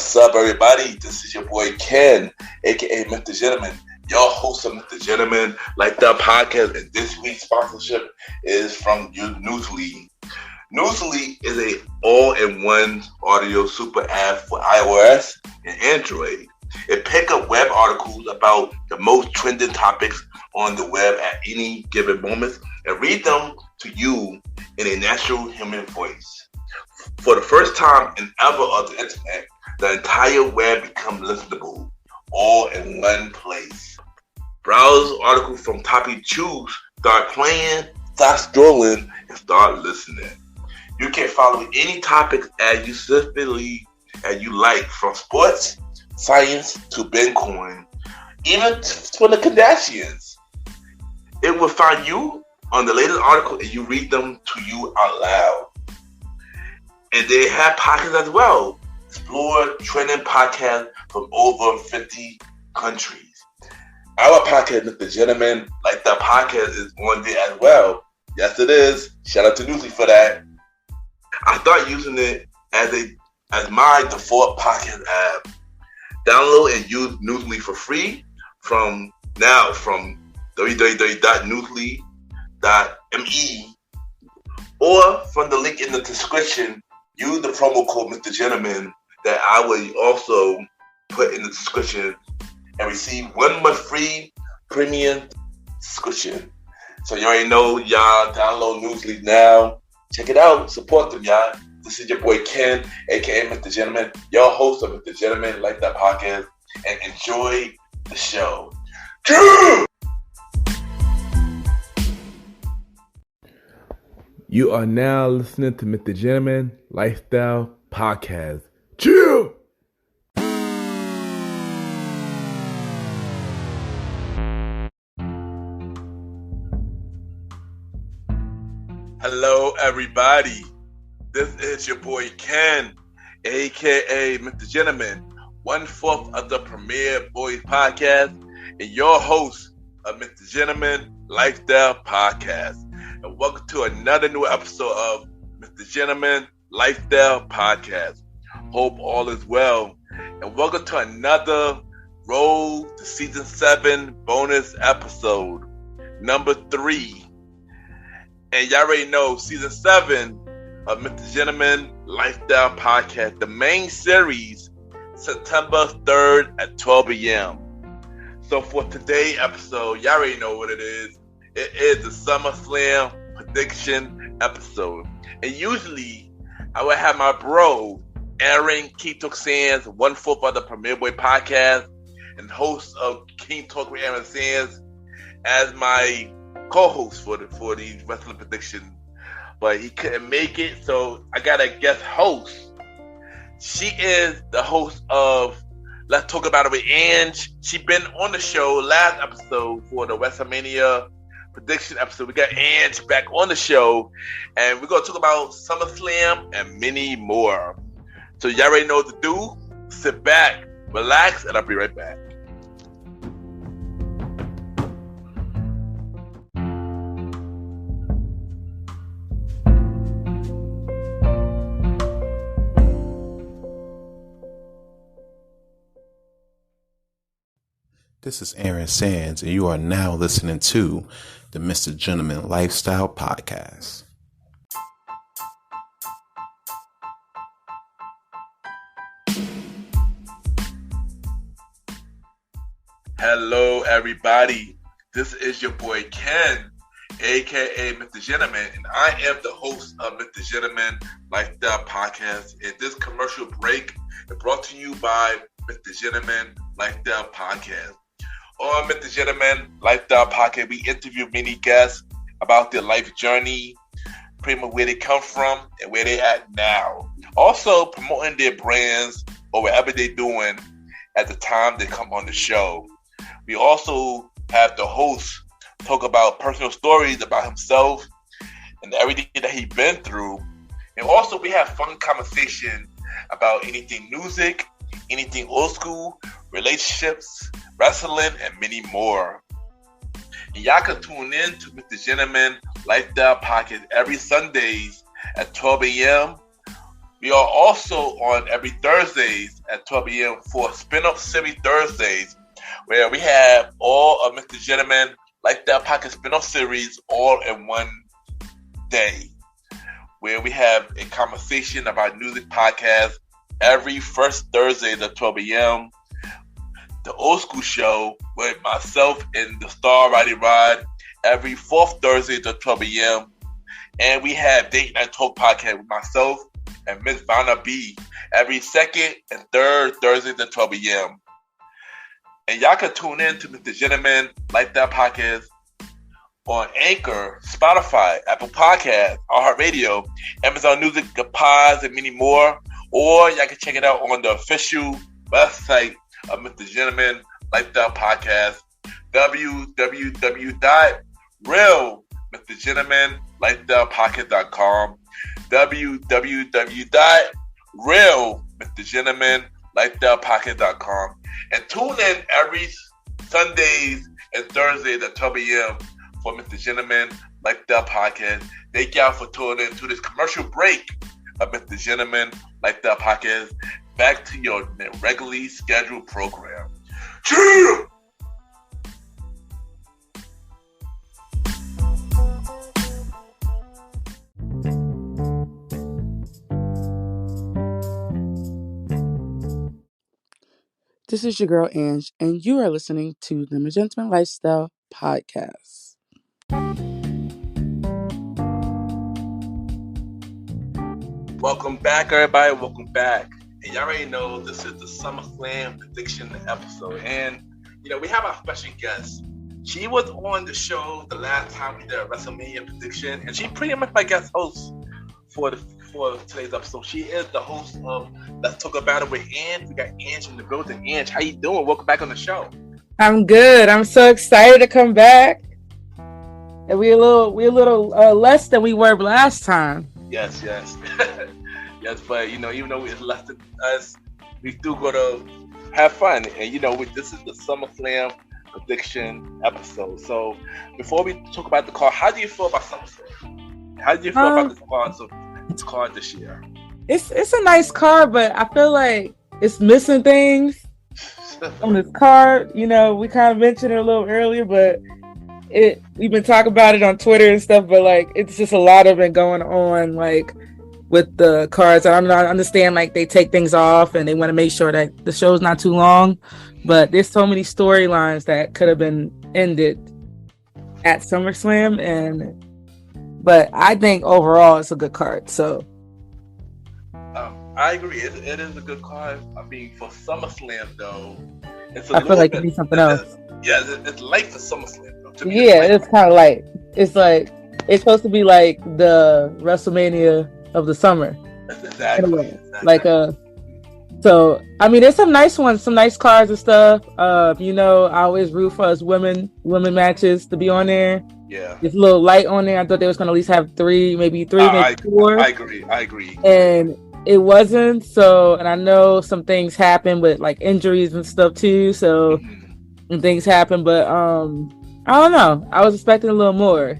What's up, everybody? This is your boy Ken, aka MrGentleman, your host of MrGentleman Like That podcast, and this week's sponsorship is from Newsly. Newsly is a all-in-one audio super app for iOS and Android. It picks up web articles about the most trending topics on the web at any given moment and read them to you in a natural human voice. For the first time in ever on the internet, the entire web becomes listenable, all in one place. Browse articles from topic you choose, start playing, start scrolling, and start listening. You can follow any topic as you specifically as you like, from sports, science to Bitcoin, even for the Kardashians. It will find you on the latest article and you read them to you out loud. And they have podcasts as well. Explore trending podcasts from over 50 countries. Our podcast, MrGentleman Like That podcast, is on there as well. Yes, it is. Shout out to Newsly for that. I started using it as my default podcast app. Download and use Newsly for free from www.newsly.me or from the link in the description. Use the promo code MrGentleman that I will also put in the description and receive 1 month free premium subscription. So you already know, y'all, download Newsly now. Check it out. Support them, y'all. This is your boy Ken, aka MrGentleman, your host of MrGentleman Like That podcast, and enjoy the show. You are now listening to MrGentleman Lifestyle Podcast. Chill! Hello, everybody. This is your boy Ken, aka MrGentleman, 1/4 of the Premier Boys podcast, and your host of MrGentleman Lifestyle Podcast. And welcome to another new episode of MrGentleman Lifestyle Podcast. Hope all is well. And welcome to another Road to Season 7 bonus episode, number 3. And y'all already know Season 7 of MrGentleman Lifestyle Podcast, the main series, September 3rd at 12 a.m. So for today's episode, y'all already know what it is. It is the Summerslam prediction episode. And usually, I would have my bro, Aaron King Talk Sands, 1/4 of the Premier Boy podcast, and host of King Talk with Aaron Sands, as my co-host for these wrestling predictions. But he couldn't make it, so I got a guest host. She is the host of Let's Talk About It with Anj. She been on the show last episode for the WrestleMania prediction episode. We got Anj back on the show, and we're going to talk about SummerSlam and many more. So y'all already know what to do. Sit back, relax, and I'll be right back. This is Aaron Sands, and you are now listening to the MrGentleman Lifestyle Podcast. Hello, everybody. This is your boy Ken, aka MrGentleman, and I am the host of MrGentleman Lifestyle Podcast. And this commercial break is brought to you by MrGentleman Lifestyle Podcast. On MrGentleman Lifestyle Podcast, we interview many guests about their life journey, pretty much where they come from and where they at now. Also promoting their brands or whatever they're doing at the time they come on the show. We also have the host talk about personal stories about himself and everything that he's been through. And also we have fun conversation about anything music, anything old school, relationships, wrestling, and many more. And y'all can tune in to MrGentleman Lifestyle Podcast every Sundays at 12 a.m. We are also on every Thursdays at 12 a.m. for Spin-Off Series Thursdays, where we have all of Mr. Gentleman Lifestyle Podcast spin-off series all in one day, where we have a conversation about music podcast every first Thursday at 12 a.m. The Old School Show with myself and the Star Roddy Rod every fourth Thursday at 12 a.m. And we have Date Night Talk Podcast with myself and Miss Vanna B every second and third Thursday at 12 a.m. And y'all can tune in to Mr. Gentleman Lifestyle Podcast on Anchor, Spotify, Apple Podcasts, iHeartRadio, Amazon Music, Pods, and many more. Or y'all can check it out on the official website of Mr. Gentleman Lifestyle Podcast, www.realmrgentlemanlifestylepodcast.com, www.realmrgentlemanlifestylepodcast.com, and tune in every Sundays and Thursdays at 12 a.m. for Mr. Gentleman Lifestyle Podcast. Thank y'all for tuning in to this commercial break of Mr. Gentleman Lifestyle Podcast. Back to your regularly scheduled program. Cheer! This is your girl Anj, and you are listening to the MrGentleman Lifestyle Podcast. Welcome back, everybody. Welcome back. And y'all already know this is the Summerslam prediction episode. And, we have our special guest. She was on the show the last time we did a WrestleMania prediction, and she pretty much my guest host for today's episode. She is the host of Let's Talk About It with Anj. We got Anj in the building. Anj, how you doing? Welcome back on the show. I'm good. I'm so excited to come back. And we're a little less than we were last time. Yes. Yes, but even though it's less than us, we still gotta have fun. And this is the SummerSlam prediction episode. So before we talk about the card, how do you feel about SummerSlam? How do you feel about this card this year? It's a nice card, but I feel like it's missing things on this card. We kind of mentioned it a little earlier, but we've been talking about it on Twitter and stuff, but it's just a lot of it going on with the cards. I understand they take things off and they want to make sure that the show's not too long, but there's so many storylines that could have been ended at SummerSlam, but I think overall it's a good card. So I agree. It is a good card. I mean, for SummerSlam though, I feel like it needs something else. Yeah, it's light for SummerSlam though. It's kind of light. It's it's supposed to be like the WrestleMania of the summer. Exactly. So I mean, there's some nice ones, some nice cards and stuff. I always root for us women matches to be on there. Yeah, it's a little light on there. I thought they was gonna at least have maybe four. I agree. And it wasn't. So, and I know some things happen with injuries and stuff too. So, and things happen, but I don't know. I was expecting a little more.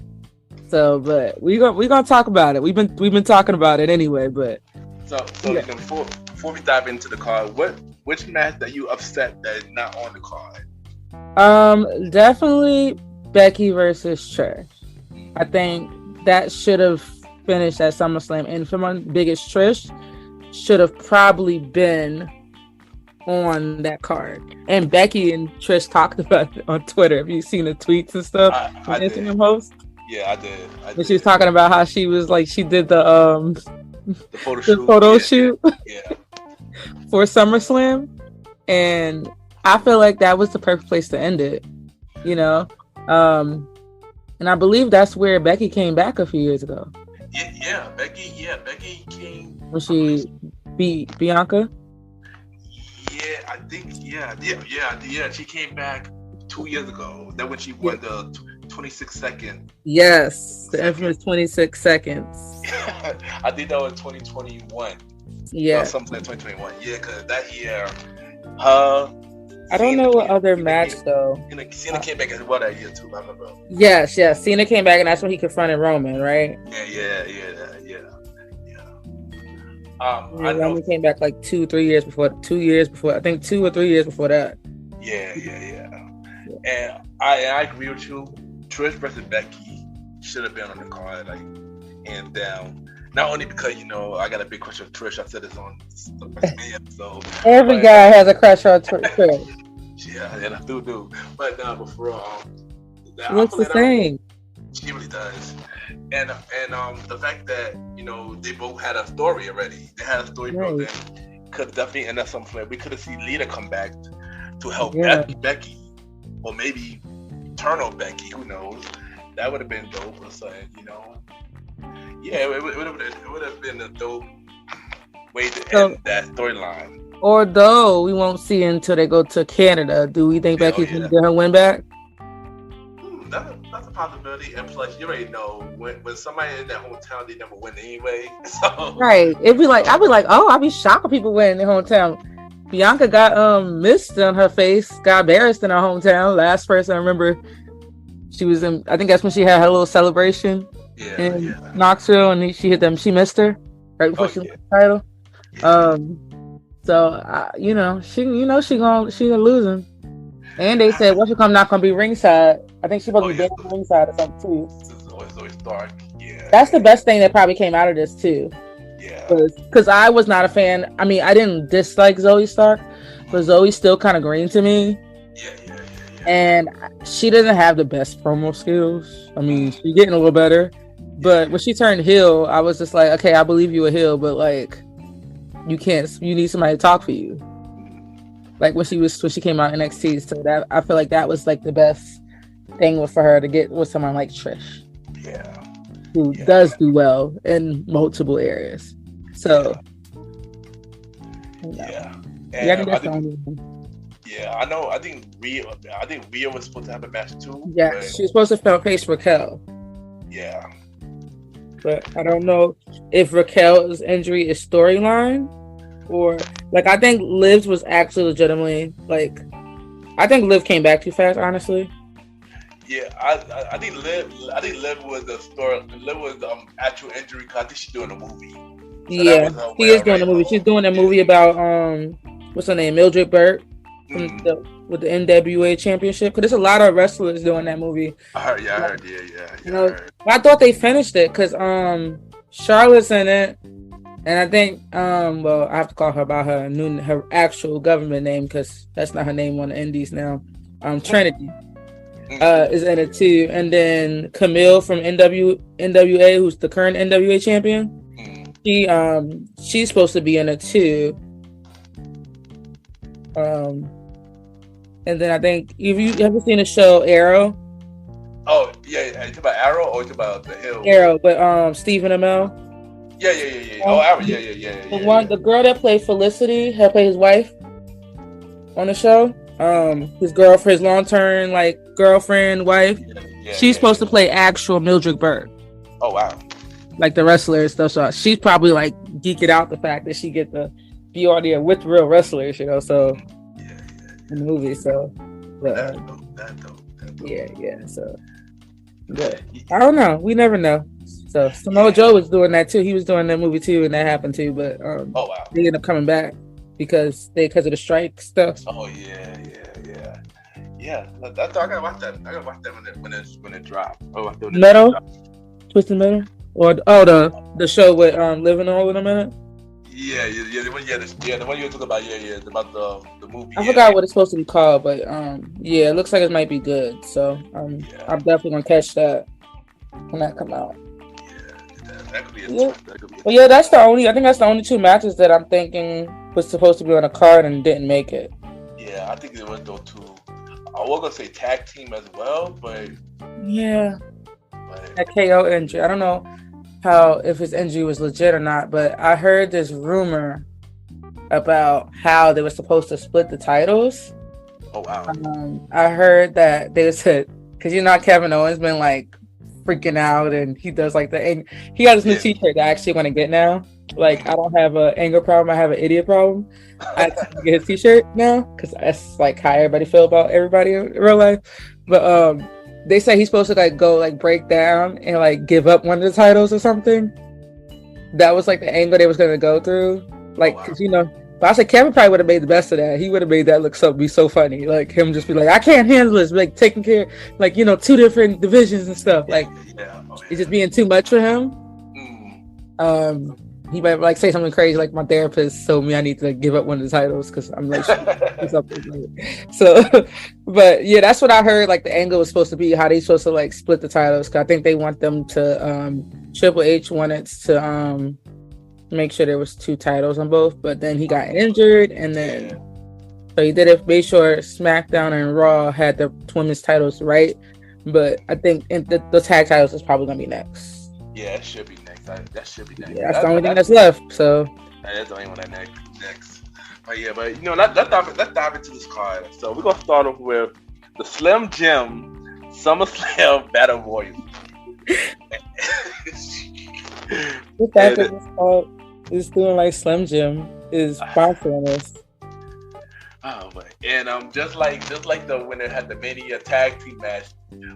So, but we're gonna talk about it. We've been talking about it anyway. But yeah. Before we dive into the card, which match that you upset that is not on the card? Definitely Becky versus Trish. I think that should have finished at SummerSlam, and for my biggest, Trish should have probably been on that card. And Becky and Trish talked about it on Twitter. Have you seen the tweets and stuff? I Instagram post? Yeah, I did. When she was talking about how she was she did the photo shoot yeah. for SummerSlam, and I feel like that was the perfect place to end it. And I believe that's where Becky came back a few years ago. Yeah, Becky came when she beat Bianca. Yeah, I think yeah. She came back 2 years ago. That when she won the 26 second. Yes, the infamous 26 seconds. I think that was 2021. Yeah, something like 2021. Yeah, because that year, I don't know what other match though. Cena came back as well that year too. I remember. Yes. Cena came back, and that's when he confronted Roman, right? Yeah. I know. Roman came back like 2 years before. I think 2 or 3 years before that. Yeah. And I agree with you. Trish versus Becky should have been on the card, like hands down. Not only because I got a big crush on Trish. I said this on the WrestleMania episode. Every guy has a crush on Trish. Yeah, and I do. But for real, she looks the same. She really does. And the fact that they both had a story already. They had a story built in. Could definitely end up something. We could have seen Lita come back to help Becky, or maybe turn on Becky. Who knows? That would have been dope or something. Yeah, it would have been a dope way to end that storyline. Although we won't see until they go to Canada, do we think Becky's gonna get her win back? That's a possibility. And plus, you already know when somebody in that hometown, they never win anyway. So. Right. I'd be like, oh, I'd be shocked if people win in their hometown. Bianca got mist on her face, got embarrassed in her hometown. Last person I remember, she was in. I think that's when she had her little celebration in Knoxville, and she hit them. She missed her right before she won the title. Yeah. So she gonna lose him. And they said What's come not gonna be ringside. I think she's supposed to be ringside or something too. This is always dark. Yeah. That's the best thing that probably came out of this too. Yeah. Because I was not a fan. I mean, I didn't dislike Zoe Stark, but Zoe's still kind of green to me. Yeah. And she doesn't have the best promo skills. I mean, she's getting a little better. But when she turned heel, I was just like, okay, I believe you a heel, but like, you need somebody to talk for you. Like when she came out NXT, so that I feel like that was like the best thing for her to get with someone like Trish. Yeah. Who does do well in multiple areas. So yeah. I know. I think Rhea was supposed to have a match too. Yeah, she was supposed to face Raquel. Yeah. But I don't know if Raquel's injury is storyline or like I think Liv's was actually legitimately like I think Liv came back too fast, honestly. Yeah, I think Liv was the story. Liv was actual injury because I think she's doing a movie. So yeah, she is doing a movie. She's doing a movie about what's her name, Mildred Burke with the NWA Championship. Because there's a lot of wrestlers doing that movie. I heard. Yeah. I thought they finished it because Charlotte's in it, and I think I have to call her by her actual government name because that's not her name on the indies now. Trinity. Is in it too, and then Camille from NWA, who's the current NWA champion. She's supposed to be in it too. And then I think have you ever seen the show Arrow? Oh yeah, you talking about Arrow or you talking about the Hill? Arrow, but Stephen Amell. Yeah. Oh, Arrow, yeah. The girl that played Felicity, had played his wife on the show. His long-term girlfriend, wife. She's supposed to play actual Mildred Burke. Oh wow! Like the wrestler and stuff. So she's probably like geeking out the fact that she get to be on there with real wrestlers, So in the movie, so that's dope. Yeah. So, but I don't know. We never know. So Samoa Joe was doing that too. He was doing that movie too, and that happened too. But they ended up coming back because of the strike stuff. Oh yeah. I gotta watch that. When it drops. Metal, Twisted Metal, or the show with Living On in a Minute. Yeah. The one you were talking about. Yeah. About the movie. I forgot what it's supposed to be called, but it looks like it might be good. So I'm definitely gonna catch that when that come out. That could be Well, that's the only two matches that I'm thinking was supposed to be on a card and didn't make it. Yeah, I think there was those two. I was gonna say tag team as well, but that KO injury. I don't know if his injury was legit or not, but I heard this rumor about how they were supposed to split the titles. Oh wow! I heard that they said because Kevin Owens been freaking out, and he does he got his new T-shirt that I actually want to get now. I don't have an anger problem, I have an idiot problem. I have to get his T-shirt now because that's how everybody feel about everybody in real life. But they say he's supposed to go break down and give up one of the titles or something. that was like the angle they was gonna go through. Like, cause but I said Kevin probably would have made the best of that. He would have made that be so funny. Like him just be like, I can't handle this, like taking care, like two different divisions and stuff. Like it's just being too much for him. He might like say something crazy, like my therapist told me I need to give up one of the titles because I'm like something. So, but yeah, that's what I heard. Like the angle was supposed to be how they supposed to like split the titles. Cause I think they want them to Triple H wanted to make sure there was 2 titles on both, but then he got injured, and then so he did it. Made sure SmackDown and Raw had the women's titles right, but I think the tag titles is probably gonna be next. Yeah, it should be next. That should be next. Yeah, that's the only thing that's left. So that's the only one that next. But yeah, let's dive into this card. So we're gonna start off with the Slim Jim Summerslam Battle Royal. The fact that it's doing like Slim Jim is sponsoring us. Oh man! And just like when they had the Mania tag team match,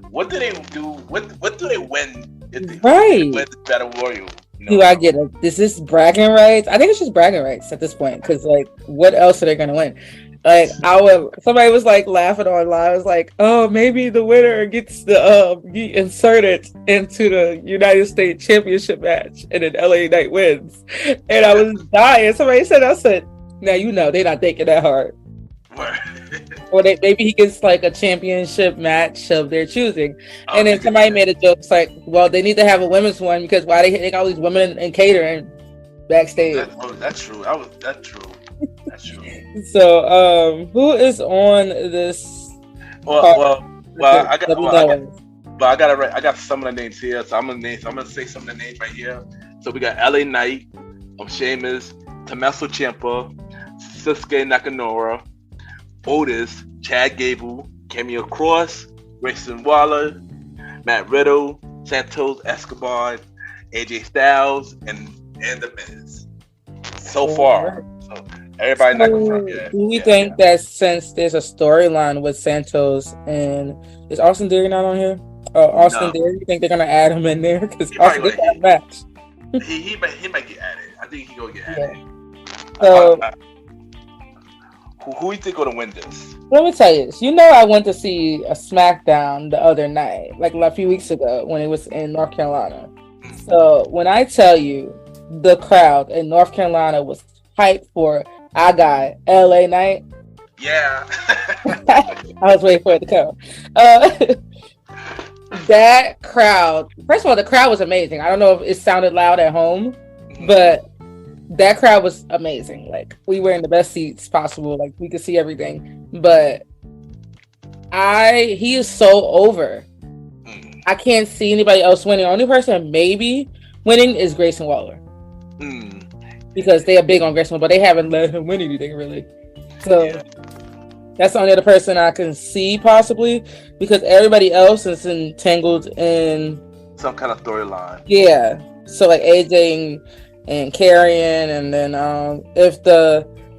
what do they do? What do they win? Right. Win the Battle Royal. Do I get it? Is this bragging rights? I think it's just bragging rights at this point. Because like, what else are they gonna win? Like, somebody was like laughing online. I was like, oh, maybe the winner gets the get inserted into the United States Championship match, and then LA Knight wins. And I was dying. Somebody said, I said, now they're not thinking that hard. Or maybe he gets like a championship match of their choosing. And then somebody made a joke. It's like, well, they need to have a women's one because why they got all these women in catering backstage. That's true. That's true. So, who is on this? I got some of the names here. So I'm gonna say some of the names right here. So we got LA Knight, Sheamus, Tommaso Ciampa, Sasuke Nakamura, Otis, Chad Gable, Camille Cross, Grayson Waller, Matt Riddle, Santos Escobar, AJ Styles, and The Miz. So far. So everybody not confirmed yet. Do we think that since there's a storyline with Santos and is Austin Theory not on here? Austin Theory, you think they're gonna add him in there? Because Austin Theory got a match. He might get added. I think he gonna get added. So who you think gonna win this? Let me tell you this. I went to see a SmackDown the other night, like a few weeks ago when it was in North Carolina. So when I tell you the crowd in North Carolina was hyped for our guy, LA Knight. Yeah. I was waiting for it to come. That crowd, first of all, the crowd was amazing. I don't know if it sounded loud at home, but that crowd was amazing. Like, we were in the best seats possible. Like, we could see everything. But he is so over. I can't see anybody else winning. The only person maybe winning is Grayson Waller. Because they are big on Grayson, but they haven't let him win anything, really. So that's the only other person I can see, possibly. Because everybody else is entangled in some kind of storyline. Yeah. So, like, AJ and Karrion, and then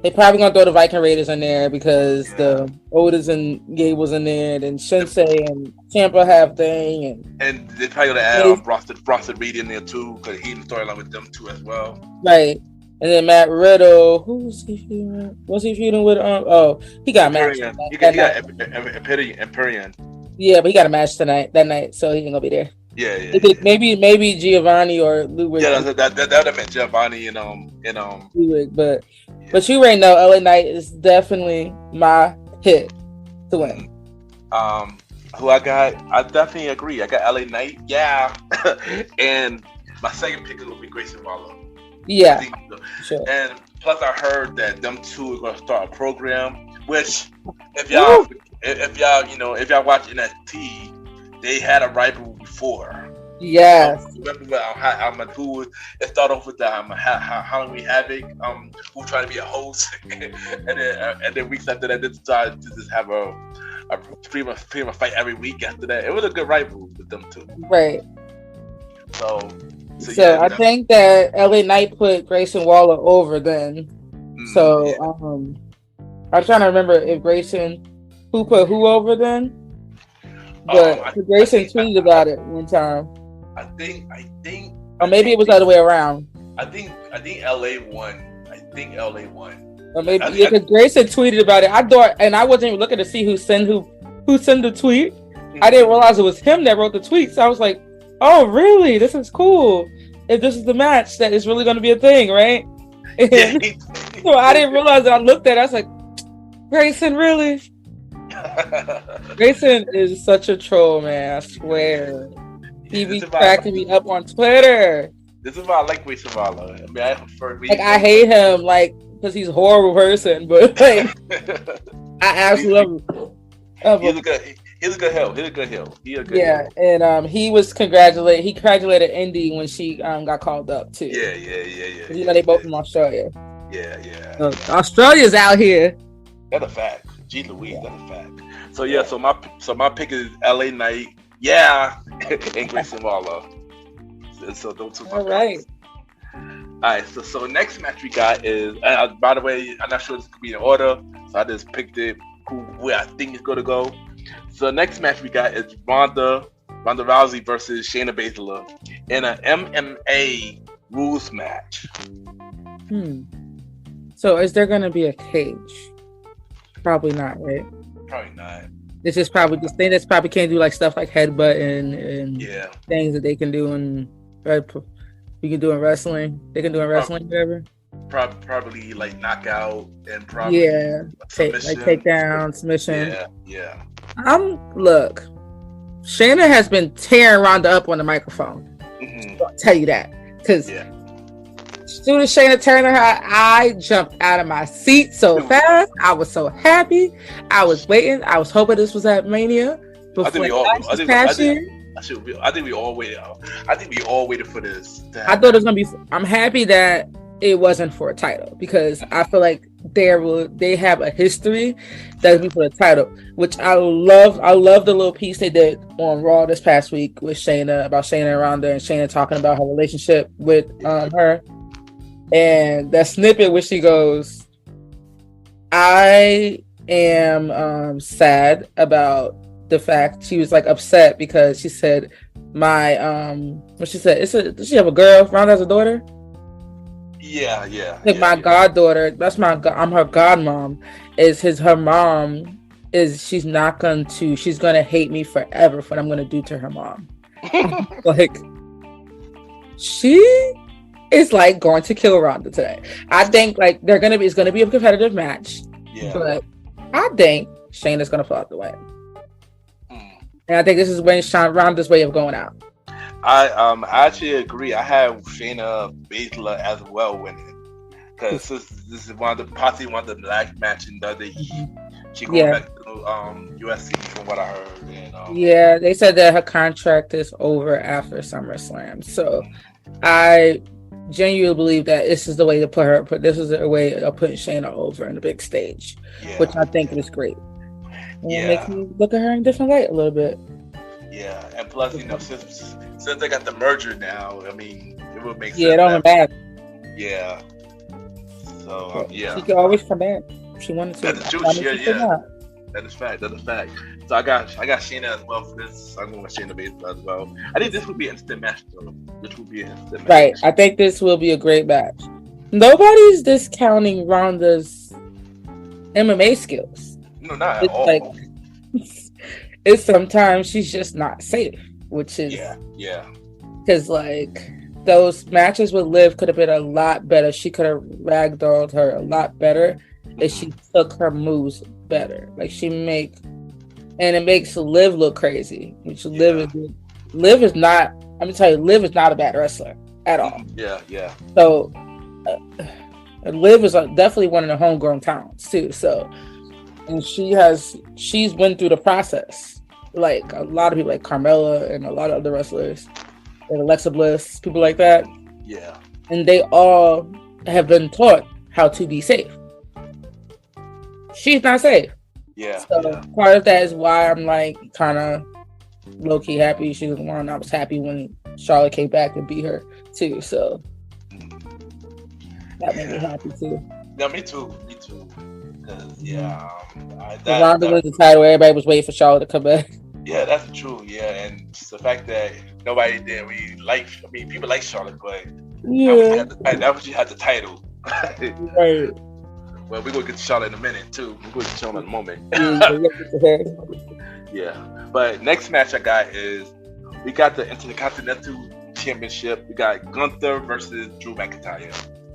they probably gonna throw the Viking Raiders in there because the Otis and Gable's in there, and then Shinsei and Ciampa have thing, and they probably gonna add Frosted Reed in there too because he's in the storyline with them too as well. Right, and then Matt Riddle, who's he feuding? Was he feuding with? He got a match. He got Imperium. Yeah, but he got a match that night, so he ain't gonna be there. Yeah. Maybe Giovanni or Ludwig. Yeah, that would have meant Giovanni and Ludwig, but you already know LA Knight is definitely my hit to win. Who I got? I definitely agree. I got LA Knight. Yeah, and my second pick is gonna be Grayson Waller. Yeah, sure. And plus, I heard that them two are gonna start a program. Which, if y'all watch NXT. They had a rival before. Yes. Remember who it started off with the Halloween Havoc, who tried to be a host, and then weeks after that, they decided to just have a pretty much fight every week after that. It was a good rival with them two. Right. So yeah, I think that LA Knight put Grayson Waller over then. I'm trying to remember if Grayson who put who over then. But Grayson tweeted about it one time. I think. Or maybe it was the other way around. I think LA won. Or maybe because Grayson tweeted about it. I thought, and I wasn't even looking to see who sent the tweet. I didn't realize it was him that wrote the tweet. So I was like, "Oh, really? This is cool. If this is the match, that is really going to be a thing, right?" And so I didn't realize that. I looked at it. I was like, "Grayson, really?" Grayson is such a troll, man. I swear. He be cracking me up on Twitter. This is why I like Ray Savala. I mean, I prefer. I hate him, because he's a horrible person, but I absolutely love him. He's a good heel. Yeah, and he was congratulated. He congratulated Indy when she got called up too. Yeah. You know, they both from Australia. Yeah. Australia's out here. That's a fact. Gee Louise, that's a fact. So my pick is LA Knight. Yeah, and Grayson Waller. So those two. All right. All right. So next match we got is. By the way, I'm not sure this could be in order, so I just picked it where I think it's gonna go. So next match we got is Ronda Rousey versus Shayna Baszler in an MMA rules match. So is there gonna be a cage? Probably not, right? Probably not. It's just probably this thing that's probably can't do like stuff like headbutt and things that they can do in we can do in wrestling. They can do in wrestling, whatever. Probably like knockout and probably takedown, submission. Yeah. Look, Shayna has been tearing Ronda up on the microphone. I'll tell you that because. As soon as Shayna turned her, I jumped out of my seat so fast. I was so happy. I was waiting. I was hoping this was at Mania. I think we all waited. I think we all waited for this. I thought it was gonna be. I'm happy that it wasn't for a title because I feel like they have a history that would be for the title, which I love. I love the little piece they did on Raw this past week with Shayna about Shayna and Ronda and Shayna talking about her relationship with her. And that snippet where she goes, I am sad about the fact she was like upset because she said what she said, does she have a girl? Ronda has a daughter? Yeah. My goddaughter, I'm her godmom, her mom she's gonna hate me forever for what I'm gonna do to her mom. Like she is like going to kill Ronda today. I think like it's gonna be a competitive match. Yeah. But I think Shayna's gonna fall out the way. And I think this is Ronda's way of going out. I actually agree. I have Shayna Baszler as well winning because this is possibly one of the last match in WWE. She going back to USC from what I heard. And, they said that her contract is over after SummerSlam. So I genuinely believe that this is the way to put her. This is a way of putting Shayna over in the big stage, which I think is great. And it makes me look at her in a different light a little bit. Yeah, and plus, since they got the merger now, I mean, it would make sense. Yeah, it don't matter. Yeah. So she could always come back if she wanted to. That's the truth. Yeah. That is fact. So I got Shayna as well for this. I'm going with Shayna Baszler as well. I think this would be an instant match, though. Right. I think this will be a great match. Nobody's discounting Ronda's MMA skills. No, not at all. It's sometimes she's just not safe, which is because like those matches with Liv could have been a lot better. She could have ragdolled her a lot better if she took her moves better. Like and it makes Liv look crazy. Which Liv is not. I'm gonna tell you, Liv is not a bad wrestler at all. Yeah. So Liv is definitely one of the homegrown talents too. So. And she's went through the process, like a lot of people, like Carmella and a lot of other wrestlers, and Alexa Bliss, people like that. Yeah. And they all have been taught how to be safe. She's not safe. Yeah. So part of that is why I'm like kind of low key happy she was won. I was happy when Charlotte came back and beat her too. So that made me happy too. Yeah, me too. Ronda wins the title. Everybody was waiting for Charlotte to come back. Yeah, that's true. Yeah, and the fact that nobody did really like. I mean, people like Charlotte, but Yeah. That was she had the title. Right. Well, we're gonna get to Charlotte in a minute too. We're going to Charlotte in a moment. Yeah. But next match I got is we got the Intercontinental Championship. We got Gunther versus Drew McIntyre.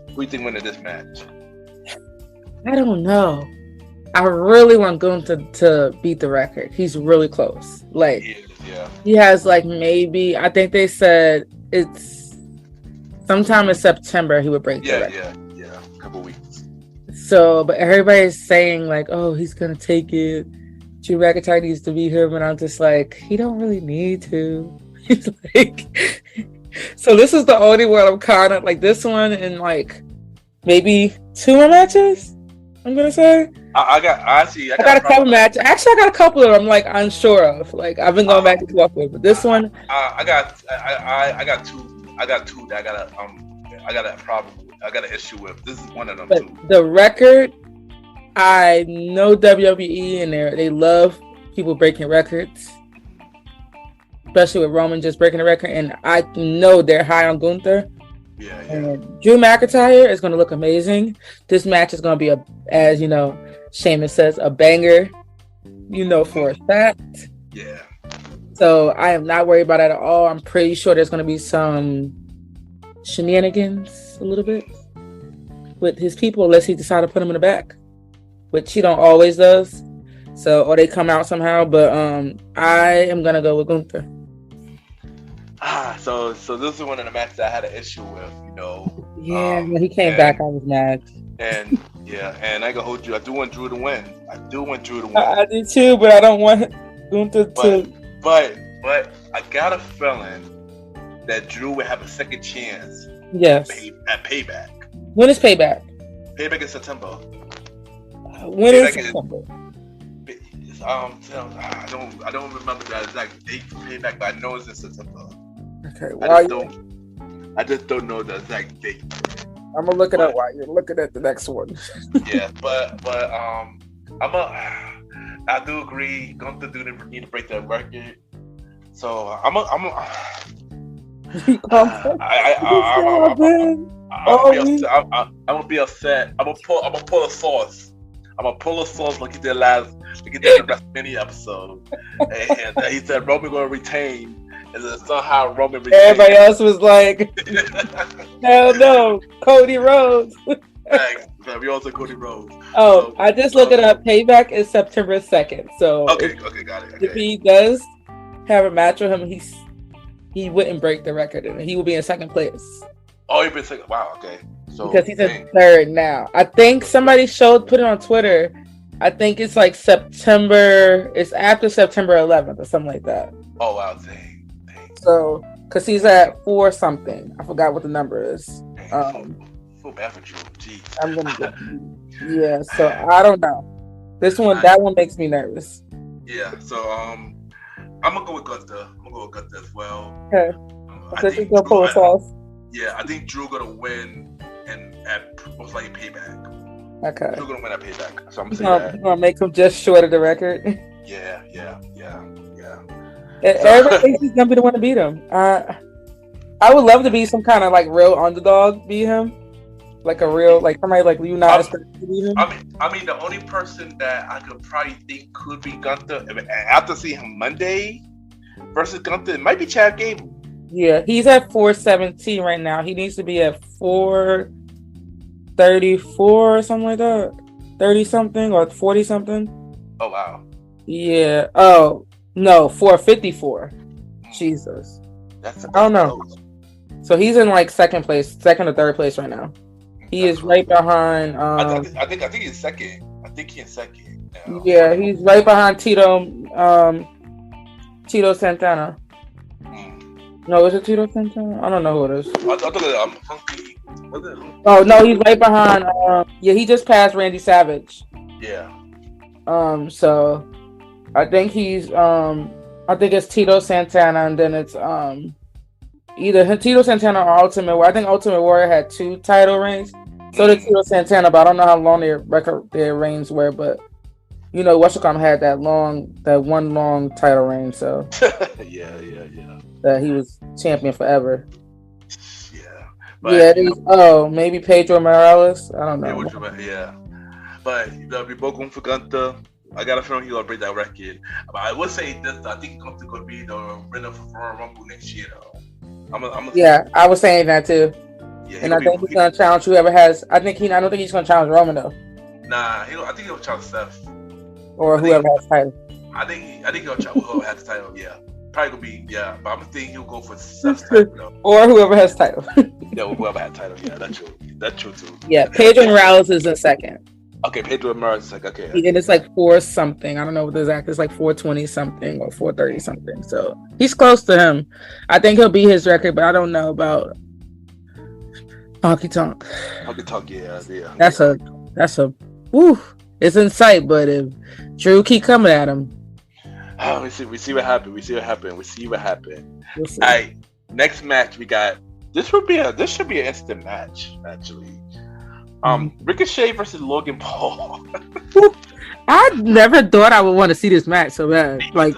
Who do you think winning this match? I don't know. I really want Gunther to beat the record. He's really close. Like, he has like maybe, I think they said it's sometime in September he would break the record. Yeah, a couple weeks. So, but everybody's saying like, oh, he's gonna take it. Drew McIntyre needs to beat him, and I'm just like, he don't really need to. He's like, so this is the only one I'm kind of like this one and like maybe 2 more matches. I'm gonna say. I got a couple matches. Actually, I got a couple that I'm like unsure of. Like I've been going back and forth with, but this one, I got two. I got two that I got a problem. I got an issue with. This is one of them too. The record, I know WWE and they love people breaking records, especially with Roman just breaking the record, and I know they're high on Gunther. Yeah. And Drew McIntyre is going to look amazing. This match is going to be as you know, Sheamus says, a banger. You know for a fact. Yeah. So I am not worried about it at all. I'm pretty sure there's going to be some shenanigans a little bit with his people, unless he decides to put them in the back, which he don't always does. So, or they come out somehow. But I am going to go with Gunther. So this is one of the matches I had an issue with, you know. Yeah, when he came back, I was mad. And I ain't gonna hold you. I do want Drew to win. I do too, but I don't want Gunther to. But I got a feeling that Drew would have a second chance. Yes. At Payback. When is Payback? Payback is September. When is September? I don't remember the exact date for Payback, but I know it's in September. Okay. I just don't know the exact date. I'm gonna look it up while you're looking at the next one. Yeah, but I do agree. Gunther need to break that record. So I'm gonna be upset. I'm gonna pull a sauce. I'm gonna pull a sauce like he did the WrestleMania episode, and he said Roman gonna retain. And then somehow Roman retained. Everybody else was like, hell no, Cody Rhodes. Thanks. We also Cody Rhodes. Oh, so, I just looked it up. Payback is September 2nd. So okay, got it. Okay. If he does have a match with him, he wouldn't break the record, and he will be in second place. Oh, he'd be second. Wow. Okay. So because he's in third now. I think somebody put it on Twitter. I think it's like September. It's after September 11th or something like that. Oh wow, dang. So, because he's at 4 something. I forgot what the number is. Feel bad for you. Jeez. I'm gonna yeah, so I don't know. That one makes me nervous. Yeah, so I'm gonna go with Gunther. As well. Okay. I think he's gonna pull us off. Yeah, I think Drew gonna win and at most likely Payback. Okay. Drew gonna win at Payback. So I'm gonna say that. Gonna make him just short of the record. Yeah. Everybody thinks he's gonna be the one to beat him. I would love to be some kind of like real underdog, beat him, like a real like somebody like you not expecting to beat him. I mean, the only person that I could probably think could be Gunther after seeing him Monday versus Gunther, it might be Chad Gable. Yeah, he's at 417 right now. He needs to be at 434 or something like that, 30 something or 40 something. Oh wow. Yeah. Oh. No, 454. Jesus. I don't know. Close. So he's in like second or third place right now. He is right behind. I think he's second. I think he's second now. Yeah, he's right behind Tito Santana. No, is it Tito Santana? I don't know who it is. I thought it Funky. Oh no, he's right behind. He just passed Randy Savage. Yeah. So. I think it's Tito Santana, and then it's either Tito Santana or Ultimate Warrior. I think Ultimate Warrior had 2 title reigns. So did Tito Santana, but I don't know how long their reigns were. But you know, Washington had that one long title reign. So yeah. That he was champion forever. Yeah, But, yeah, it is. Oh, maybe Pedro Morales. I don't know. Yeah. But we both going for Gunther. I got a feeling he's gonna break that record. But I would say this: I think Gunther gonna be the winner for Royal Rumble next year, though. Yeah, I was saying that too. Yeah, and I think he's gonna challenge whoever has. I don't think he's gonna challenge Roman though. Nah, I think he'll challenge Seth or whoever has the title. I think he'll challenge whoever has the title. Yeah, probably gonna be but I'm thinking he'll go for Seth's title though. Or whoever has the title. Yeah, whoever has the title. Yeah, that's true. That's true too. Yeah, Pedro Morales is in second. Okay, Pedro Morales is like okay. And it's like 4 something. I don't know what the exact. It's like 420 something or 430 something. So he's close to him. I think he'll beat his record, but I don't know about Honky Tonk. Honky Tonk, yeah. That's a. Woo! It's in sight, but if Drew keep coming at him, we see what happens. We'll see. All right, next match we got. This should be an instant match, actually. Ricochet versus Logan Paul. I never thought I would want to see this match so bad. Like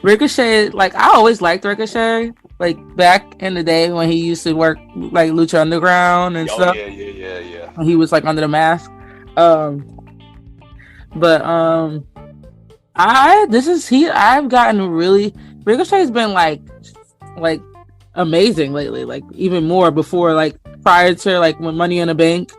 Ricochet. Like I always liked Ricochet. Like back in the day when he used to work like Lucha Underground and stuff. Yeah. When he was like under the mask. I've gotten really Ricochet's been like amazing lately, like even more before, like prior to like when Money in the Bank,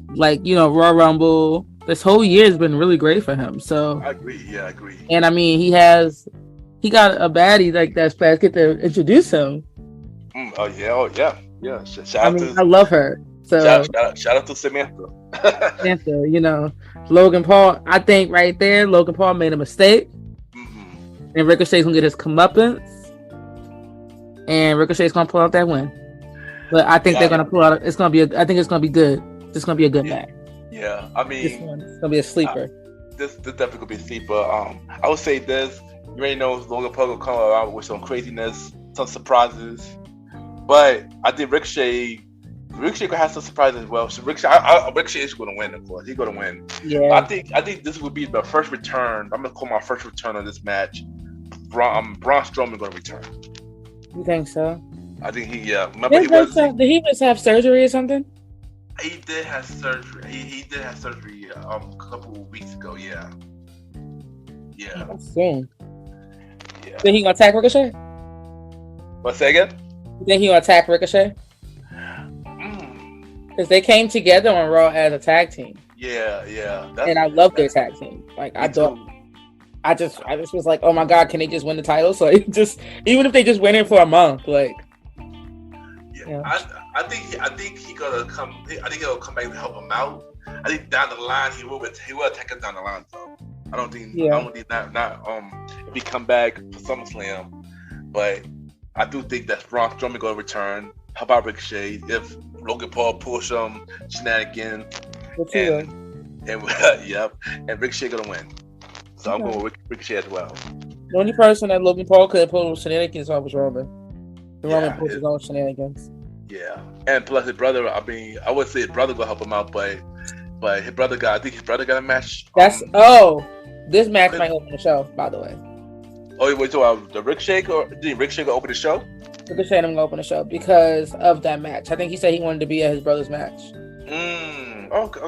like Royal Rumble. This whole year has been really great for him. So I agree. And I mean, he got a baddie like that's fast. Get to introduce him. Oh yeah. I love her. So shout out to Samantha. Logan Paul. I think right there, Logan Paul made a mistake, and Ricochet's gonna get his comeuppance, and Ricochet's gonna pull out that win. But I think they're gonna pull out. I think it's gonna be good. It's gonna be a good match. Yeah, I mean, this one's gonna be a sleeper. This definitely gonna be a sleeper. I would say this. You already know Logan Paul will come out with some craziness, some surprises, but I think Ricochet gonna have some surprises as well. So Ricochet is gonna win, of course. He's gonna win. Yeah. I think this would be the first return. I'm gonna call my first return on this match. Braun Strowman gonna return. You think so? I think he. Remember did he just have surgery or something? He did have surgery. He did have surgery a couple of weeks ago. Yeah. That's soon. Yeah. Think he gonna attack Ricochet? What, say again? You think he gonna attack Ricochet? Because they came together on Raw as a tag team. Yeah. And I love their tag team. Like I just was like, oh my god, can they just win the title? So even if they just win it for a month, like. Yeah. I think he gonna come. I think he'll come back to help him out. I think down the line he will attack him down the line though. I don't think not if he come back for SummerSlam, but I do think that Braun Strowman gonna return. How about Ricochet? If Logan Paul pulls some shenanigans, and Ricochet gonna win. So I'm going with Ricochet as well. The only person that Logan Paul could pull shenanigans on was Roman. Roman pulled his own shenanigans. Yeah, and plus his brother. I mean, I would say his brother gonna help him out, but his brother got. I think his brother got a match. This match might open the show. By the way. Oh, wait, so the Ricochet or did Ricochet go open the show? Ricochet and him gonna open the show because of that match. I think he said he wanted to be at his brother's match. Okay.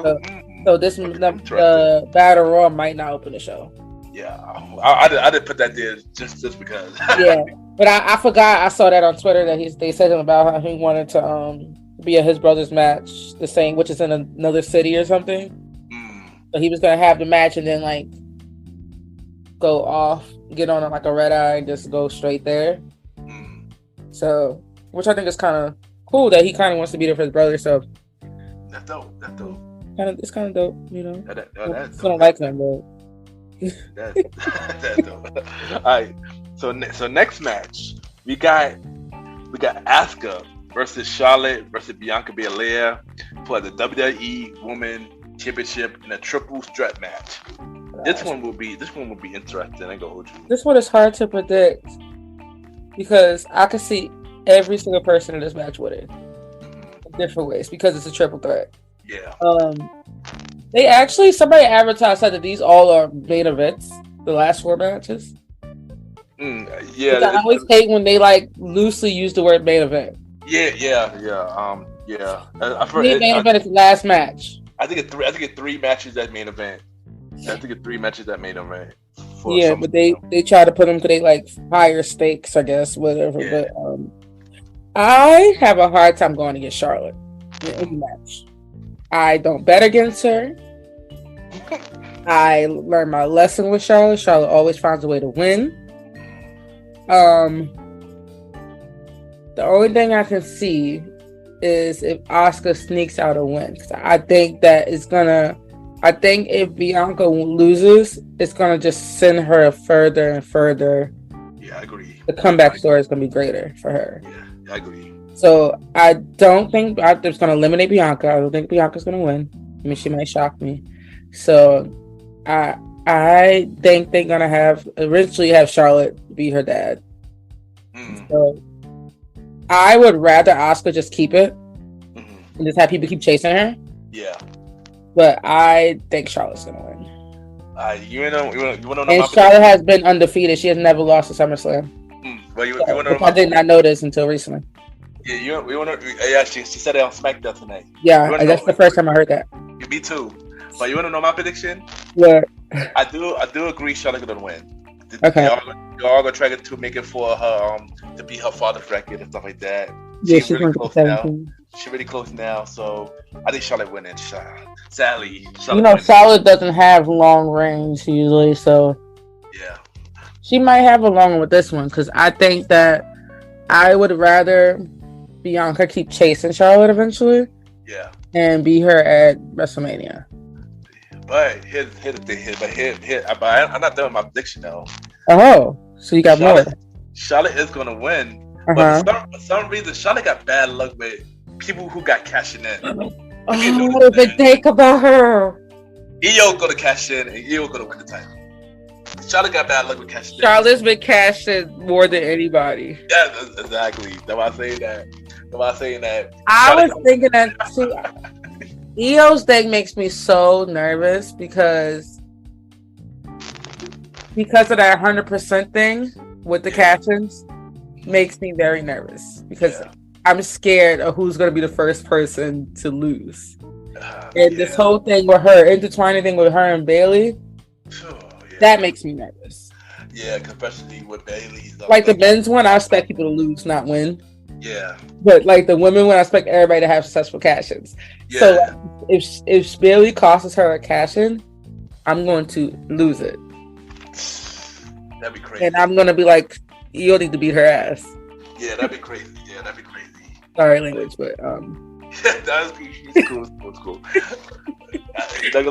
So this the Battle Royal might not open the show. Yeah, I didn't put that there just because. Yeah, but I forgot. I saw that on Twitter that they said him about how he wanted to be at his brother's match, the same, which is in another city or something. So he was gonna have the match and then like go off, get on like a red eye, and just go straight there. So, which I think is kind of cool that he kind of wants to be there for his brother. So that's dope. It's kind of dope, That's I don't like him, but. That's dope. All right. So next match we got Asuka versus Charlotte versus Bianca Belair for the WWE Women Championship in a triple threat match. This one will be interesting. I go hold you. This one is hard to predict because I could see every single person in this match winning in different ways because it's a triple threat. Yeah. Somebody advertised that these all are main events, the last 4 matches. Yeah. I always hate when they like loosely use the word main event. Yeah. Main event is the last match. I think it's three matches that main event. I think it's three matches that main event. Yeah, but they try to put them to they like higher stakes, I guess, whatever. Yeah. But I have a hard time going against Charlotte in any match. I don't bet against her. I learned my lesson with Charlotte. Charlotte always finds a way to win. The only thing I can see is if Asuka sneaks out a win. I think if Bianca loses, it's gonna just send her further and further. Yeah, I agree. The comeback story is gonna be greater for her. Yeah, I agree. So I don't think they're gonna eliminate Bianca. I don't think Bianca's gonna win. I mean, she might shock me. So I think they're gonna eventually have Charlotte be her dad. So I would rather Asuka just keep it and just have people keep chasing her. Yeah. But I think Charlotte's gonna win. You wanna know? And Charlotte has been undefeated. She has never lost to SummerSlam. Well, you wanna know? I did not know this until recently. Yeah, Yeah, she said it on SmackDown tonight. Yeah, that's the first time I heard that. Me too. But you wanna know my prediction? What? I do agree Charlotte's gonna win. Okay. They're all gonna try to make it for her to beat her father's record and stuff like that. Yeah, she's really close now. She's really close now, so I think Charlotte winning. Sadly, Charlotte doesn't have long range usually, so yeah, she might have a long one with this one because I think that I would rather Bianca keep chasing Charlotte eventually, yeah, and beat her at WrestleMania. But here's the thing. But I'm not done with my prediction though. Oh, so you got more. Charlotte is gonna win, but for some reason, Charlotte got bad luck with people who got cashing in. What did they think about her? Io gonna cash in, and Io gonna win the title. Charlotte got bad luck with cashing in. Charlotte's been cashing more than anybody. Yeah, exactly. That's why I'm saying that. I was thinking that too. Io's thing makes me so nervous because of that 100% thing with the cash-ins makes me very nervous because I'm scared of who's going to be the first person to lose. And this whole thing with her, intertwining thing with her and Bailey, that makes me nervous. Yeah, especially with Bailey. Like the men's one, I expect people to lose, not win. Yeah. But like the women one, I expect everybody to have successful cash-ins. Yeah. So if Bailey costs her a cash-in, I'm going to lose it. That'd be crazy. And I'm going to be like, you need to beat her ass. Yeah, that'd be crazy. Sorry, language, but that's cool. It's cool.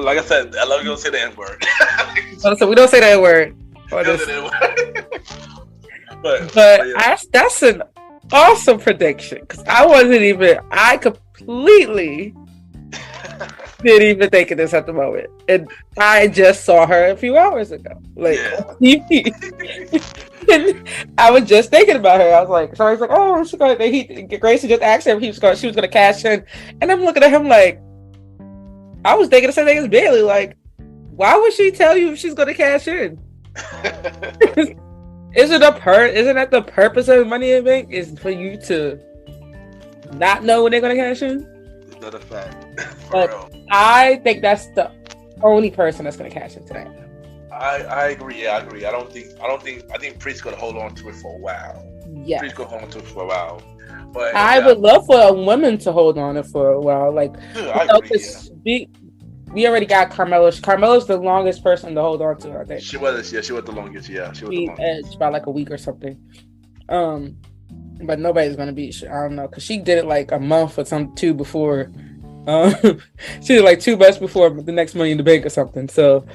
Like I said, I love you. Don't say the N word. So we don't say that word. But that's an awesome prediction because I completely didn't even think of this at the moment, and I just saw her a few hours ago. I was just thinking about her. I was like, so I was like, oh, she's going. Grayson just asked her if she was going to cash in, and I'm looking at him like, I was thinking the same thing as Bailey. Like, why would she tell you if she's going to cash in? Isn't that the purpose of Money in the Bank? Is for you to not know when they're going to cash in? It's not a fact. But I think that's the only person that's going to cash in tonight. I agree. Yeah, I agree. I think Priest's gonna hold on to it for a while. Yeah, Priest's gonna hold on to it for a while. But I would love for a woman to hold on it for a while. Like, I agree, we already got Carmella. Carmella's the longest person to hold on to. I think she was. Yeah, she was the longest. Yeah, she was the longest. Edge by like a week or something. But nobody's gonna beat. I don't know, because she did it like a month or two before. She did like 2 months before the next Money in the Bank or something. So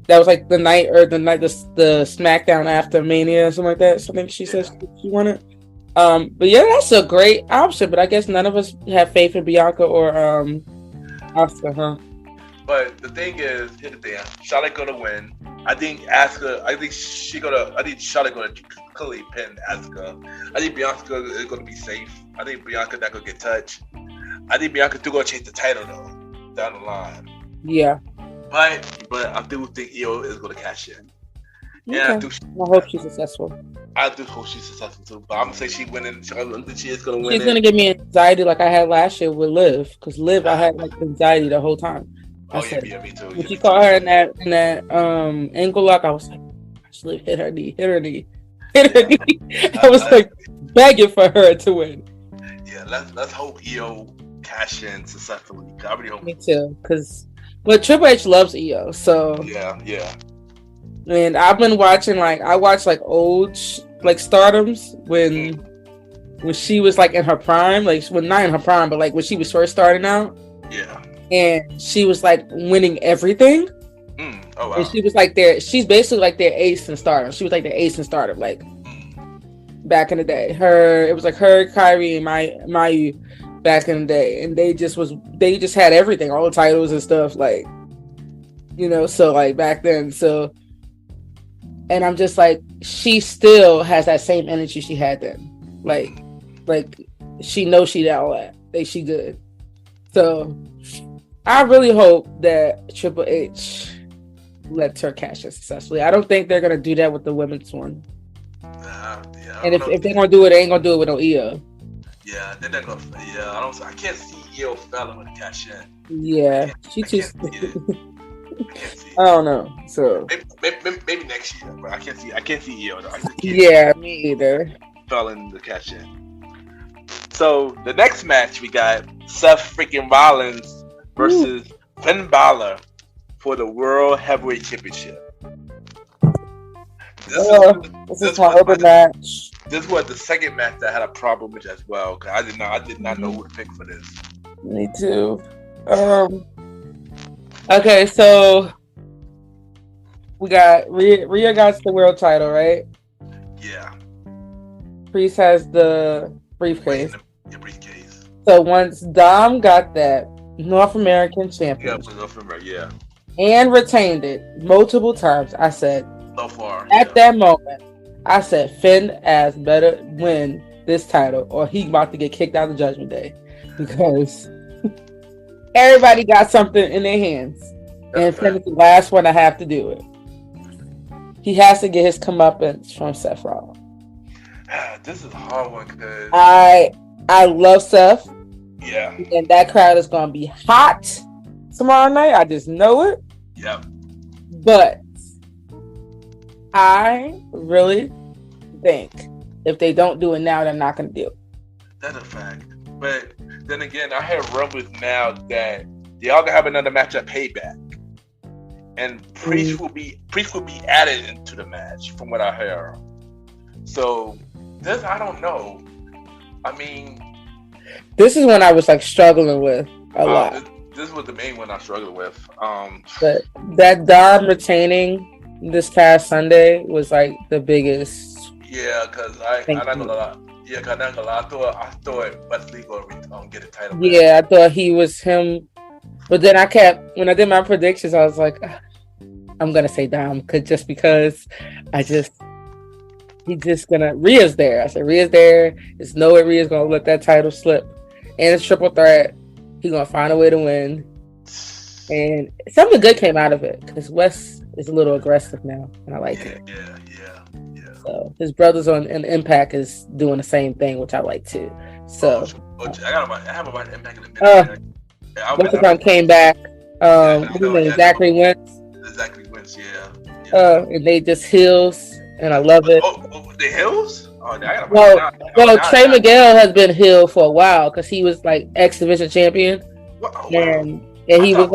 that was like the the SmackDown after Mania or something like that. So I think she said she won it. But yeah, that's a great option. But I guess none of us have faith in Bianca or Asuka, huh? But the thing is, here's the thing: Charlotte gonna win. I think Charlotte gonna clearly pin Asuka. I think Bianca is gonna be safe. I think Bianca not gonna get touched. I think Bianca still gonna change the title though down the line. Yeah. But I do think Io is gonna cash in. Okay. I hope she's successful. I do hope she's successful too, but I'm gonna say she winning. She is gonna win. She's gonna give me anxiety like I had last year with Liv, because Liv, I had like anxiety the whole time. Yeah, me too. When she caught her in that ankle lock, I was like, Liv, hit her knee. I was like begging for her to win. Yeah, let's hope Io cash in successfully. I really hope. Me too, but Triple H loves Io, so yeah. And I've been watching I watched old Stardoms when she was in her prime, not in her prime, but when she was first starting out. Yeah. And she was winning everything. Oh wow. And she was she's basically their ace in Stardom. She was their ace in Stardom, back in the day. It was her, Kyrie, and Mayu back in the day, and they just had everything, all the titles and stuff, so back then. So, and I'm just she still has that same energy she had then. She knows she did all that. She good. So I really hope that Triple H lets her cash in successfully. I don't think they're gonna do that with the women's one. And if they're gonna do it, they ain't gonna do it with no Io. Yeah, they're not gonna. Yeah, I can't see Io failing with the cash in. Yeah, she too. I don't know. So maybe next year, but I can't see Io though. Yeah, me either. Failing the cash in. So the next match we got Seth freaking Rollins versus Finn Balor for the World Heavyweight Championship. This is my open match. This was the second match that I had a problem with as well. Cause I did not know who to pick for this. Me too. Okay, so we got Rhea got the world title, right? Yeah. Priest has the briefcase. Your briefcase. So once Dom got that North American championship, yeah, and retained it multiple times, I said, so far at that moment, I said Finn as better win this title, or he about to get kicked out of Judgment Day, because everybody got something in their hands, and Finn is the last one to have to do it. He has to get his comeuppance from Seth Rollins. This is a hard one because I love Seth. Yeah. And that crowd is gonna be hot tomorrow night. I just know it. Yep. But I really think if they don't do it now, they're not gonna do it. That's a fact. But then again, I hear rumors now that they all gonna have another match at Payback, and Priest will be added into the match, from what I hear. So this, I don't know. I mean, this is one I was struggling with a lot. This was the main one I struggled with. But that Dom retaining this past Sunday was the biggest. Yeah, because I thought Wesley gonna get a title. Yeah, I thought he was him, but then when I did my predictions, I was like, I'm gonna say Dom, because he's just gonna. Rhea's there. I said Rhea's there. There's no way Rhea's gonna let that title slip. And it's triple threat. He's gonna find a way to win. And something good came out of it, because Wes is a little aggressive now, and I like it. Yeah. So his brothers on Impact is doing the same thing, which I like too. So I have about Impact in a minute. What's came back. Zachary Wentz. Zachary Wentz, yeah. And they just heels, and I love it. The heels? Trey Miguel has been heel for a while, because he was X Division champion, and he was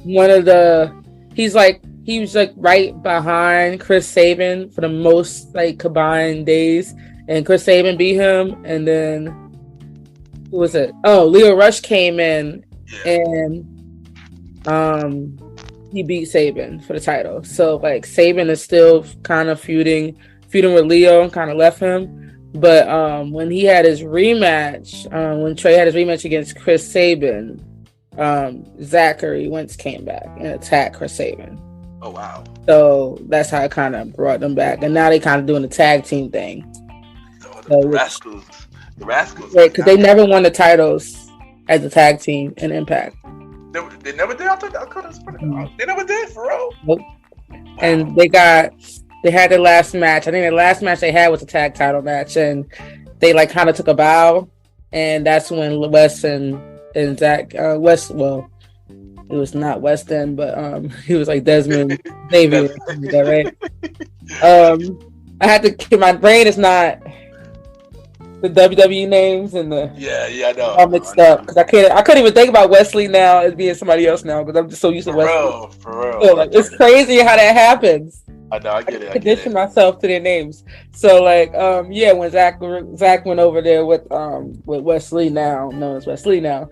one of the. He was right behind Chris Sabin for the most combined days, and Chris Sabin beat him, and then who was it? Oh, Leo Rush came in, and he beat Sabin for the title. So Sabin is still kind of feuding with Leo, and kind of left him. But when he had his rematch, when Trey had his rematch against Chris Sabin, Zachary Wentz came back and attacked Chris Sabin. Oh wow! So that's how it kind of brought them back, and now they kind of doing the tag team thing. The Rascals, because they never won the titles as a tag team in Impact. They never did. I thought they never did for real. Nope. Wow. And they got they had their last match. I think the last match they had was a tag title match, and they like kind of took a bow, and that's when Wes and Zach Wes. Well, it was not Wes then, but he was like Desmond Xavier, right? I had to. My brain is not the WWE names and the I know. all mixed up because I couldn't even think about Wesley now as being somebody else now because I'm just so used to Wesley. For real. So, like, it's crazy how that happens. I know, I get it. Condition myself to their names. So like, when Zach went over there with Wesley now, known as Wesley now,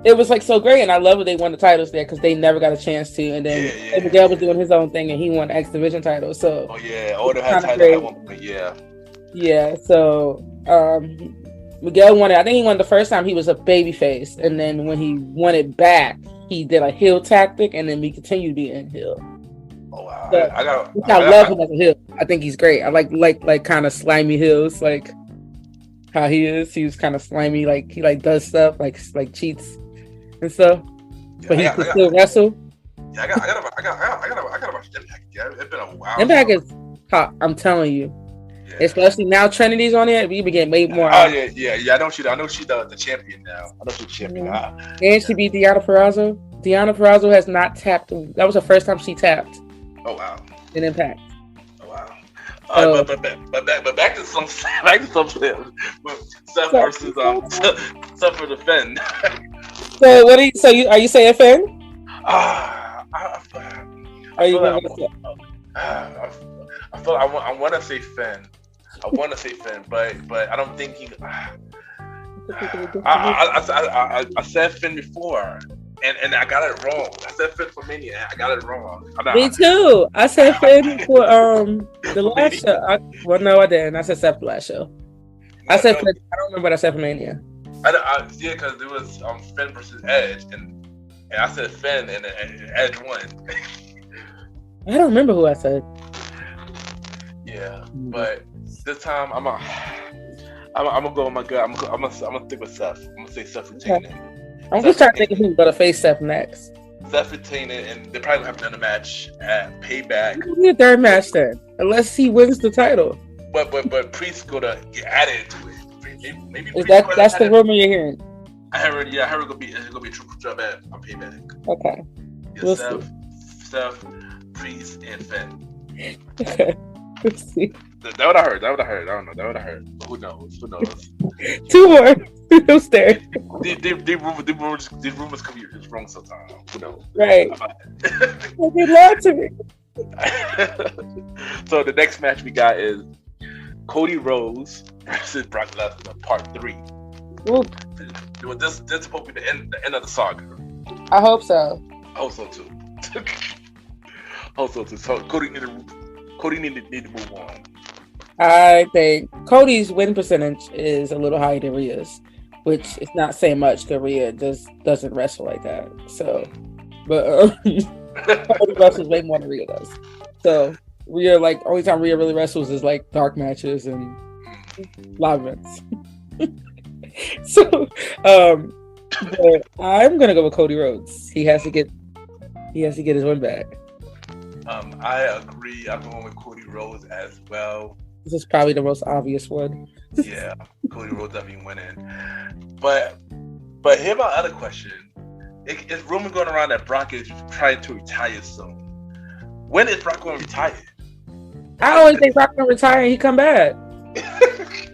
it was like so great, and I love that they won the titles there because they never got a chance to. And then Miguel was doing his own thing, and he won the X Division title. So all the had titles at one point. Yeah. So Miguel won it. I think he won the first time he was a babyface, and then when he won it back, he did a heel tactic, and then we continued being heel. Oh wow! So, I love him as a heel. I think he's great. I like kind of slimy heels, like how he is. He was kind of slimy, like he like does stuff like cheats and stuff. But he can still wrestle. Yeah, I gotta watch Impact. Yeah, it's been a while. Impact is hot. I'm telling you. Yeah. Especially now Trinity's on it, we be getting way more. Oh yeah. I know she's the champion now. I know she's the champion. Mm-hmm. And she beat Deonna Purrazzo. Deonna Purrazzo has not tapped. That was the first time she tapped. Oh wow! In Impact. Oh wow! But back to SummerSlam. Seth versus Seth for the Finn. So are you saying Finn? I want to say Finn. But I don't think he. I said Finn before. And I got it wrong. I said Finn for Mania. I got it wrong. Me too. I said Finn for the last show. No, I didn't. I said Seth for the last show. I said Finn. I don't remember what I said for Mania. Yeah, because it was Finn versus Edge, and I said Finn, and Edge won. I don't remember who I said. Yeah, but this time I'm gonna go with my gut. I'm gonna stick with Seth. I'm gonna say Seth retaining. I'm just trying to think of who's gonna face Seth next. Seth retaining, and they probably have another match at Payback. It'll be a third match then, unless he wins the title. But Priest gonna get added to it. Maybe that's the rumor you're hearing. I heard it's gonna be a triple threat match on Payback. Okay. Yeah, We'll Seth, Priest, and Finn. Okay. We'll see. That would have heard. I don't know. That would have heard. But who knows? Two more. Who's there? These rumors come here wrong sometimes. Who knows? Right. You lied to me. So the next match we got is Cody Rhodes versus Brock Lesnar, Part 3. Ooh. This is supposed to be the end of the saga. I hope so. I hope so too. So Cody need to move on. I think Cody's win percentage is a little higher than Rhea's, which is not saying much because Rhea just doesn't wrestle like that. So, but Cody wrestles way more than Rhea does. So Rhea, like, only time Rhea really wrestles is like dark matches and live events. So, but I'm gonna go with Cody Rhodes. He has to get his win back. I agree. I'm going with Cody Rhodes as well. This is probably the most obvious one. Yeah, Cody Rhodes definitely winning. But here's my other question. It's rumor going around that Brock is trying to retire soon. When is Brock going to retire? I always think Brock going to retire and he come back.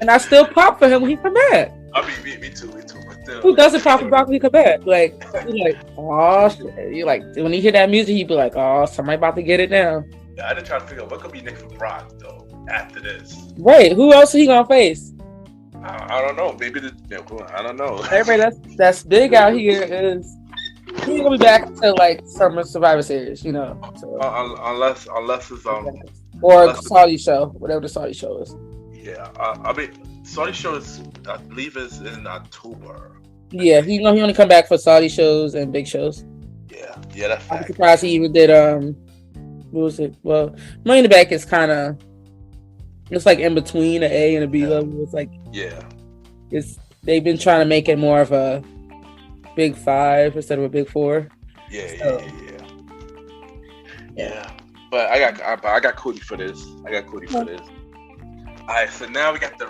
And I still pop for him when he come back. I mean, me too. But still, who doesn't pop for Brock when he come back? Like, you're like, oh shit. You like when you hear that music, you be like, oh, somebody about to get it down. Yeah, I just trying to figure out what could be next for Brock though. After this, right? Who else are he gonna face? I don't know. Maybe I don't know. Everybody that's big out here is he's gonna be back to like Summer Survivor Series, you know. So, unless it's or the Saudi show, whatever the Saudi show is. Yeah, I mean Saudi show is I believe is in October. Yeah, he only come back for Saudi shows and big shows. Yeah, that's fact. I'm surprised he even did what was it? Well, Money in the Bank is kind of. It's like in between an A and a B level. It's like they've been trying to make it more of a big 5 instead of a big 4. Yeah. But I got Cody for this. All right, so now we got the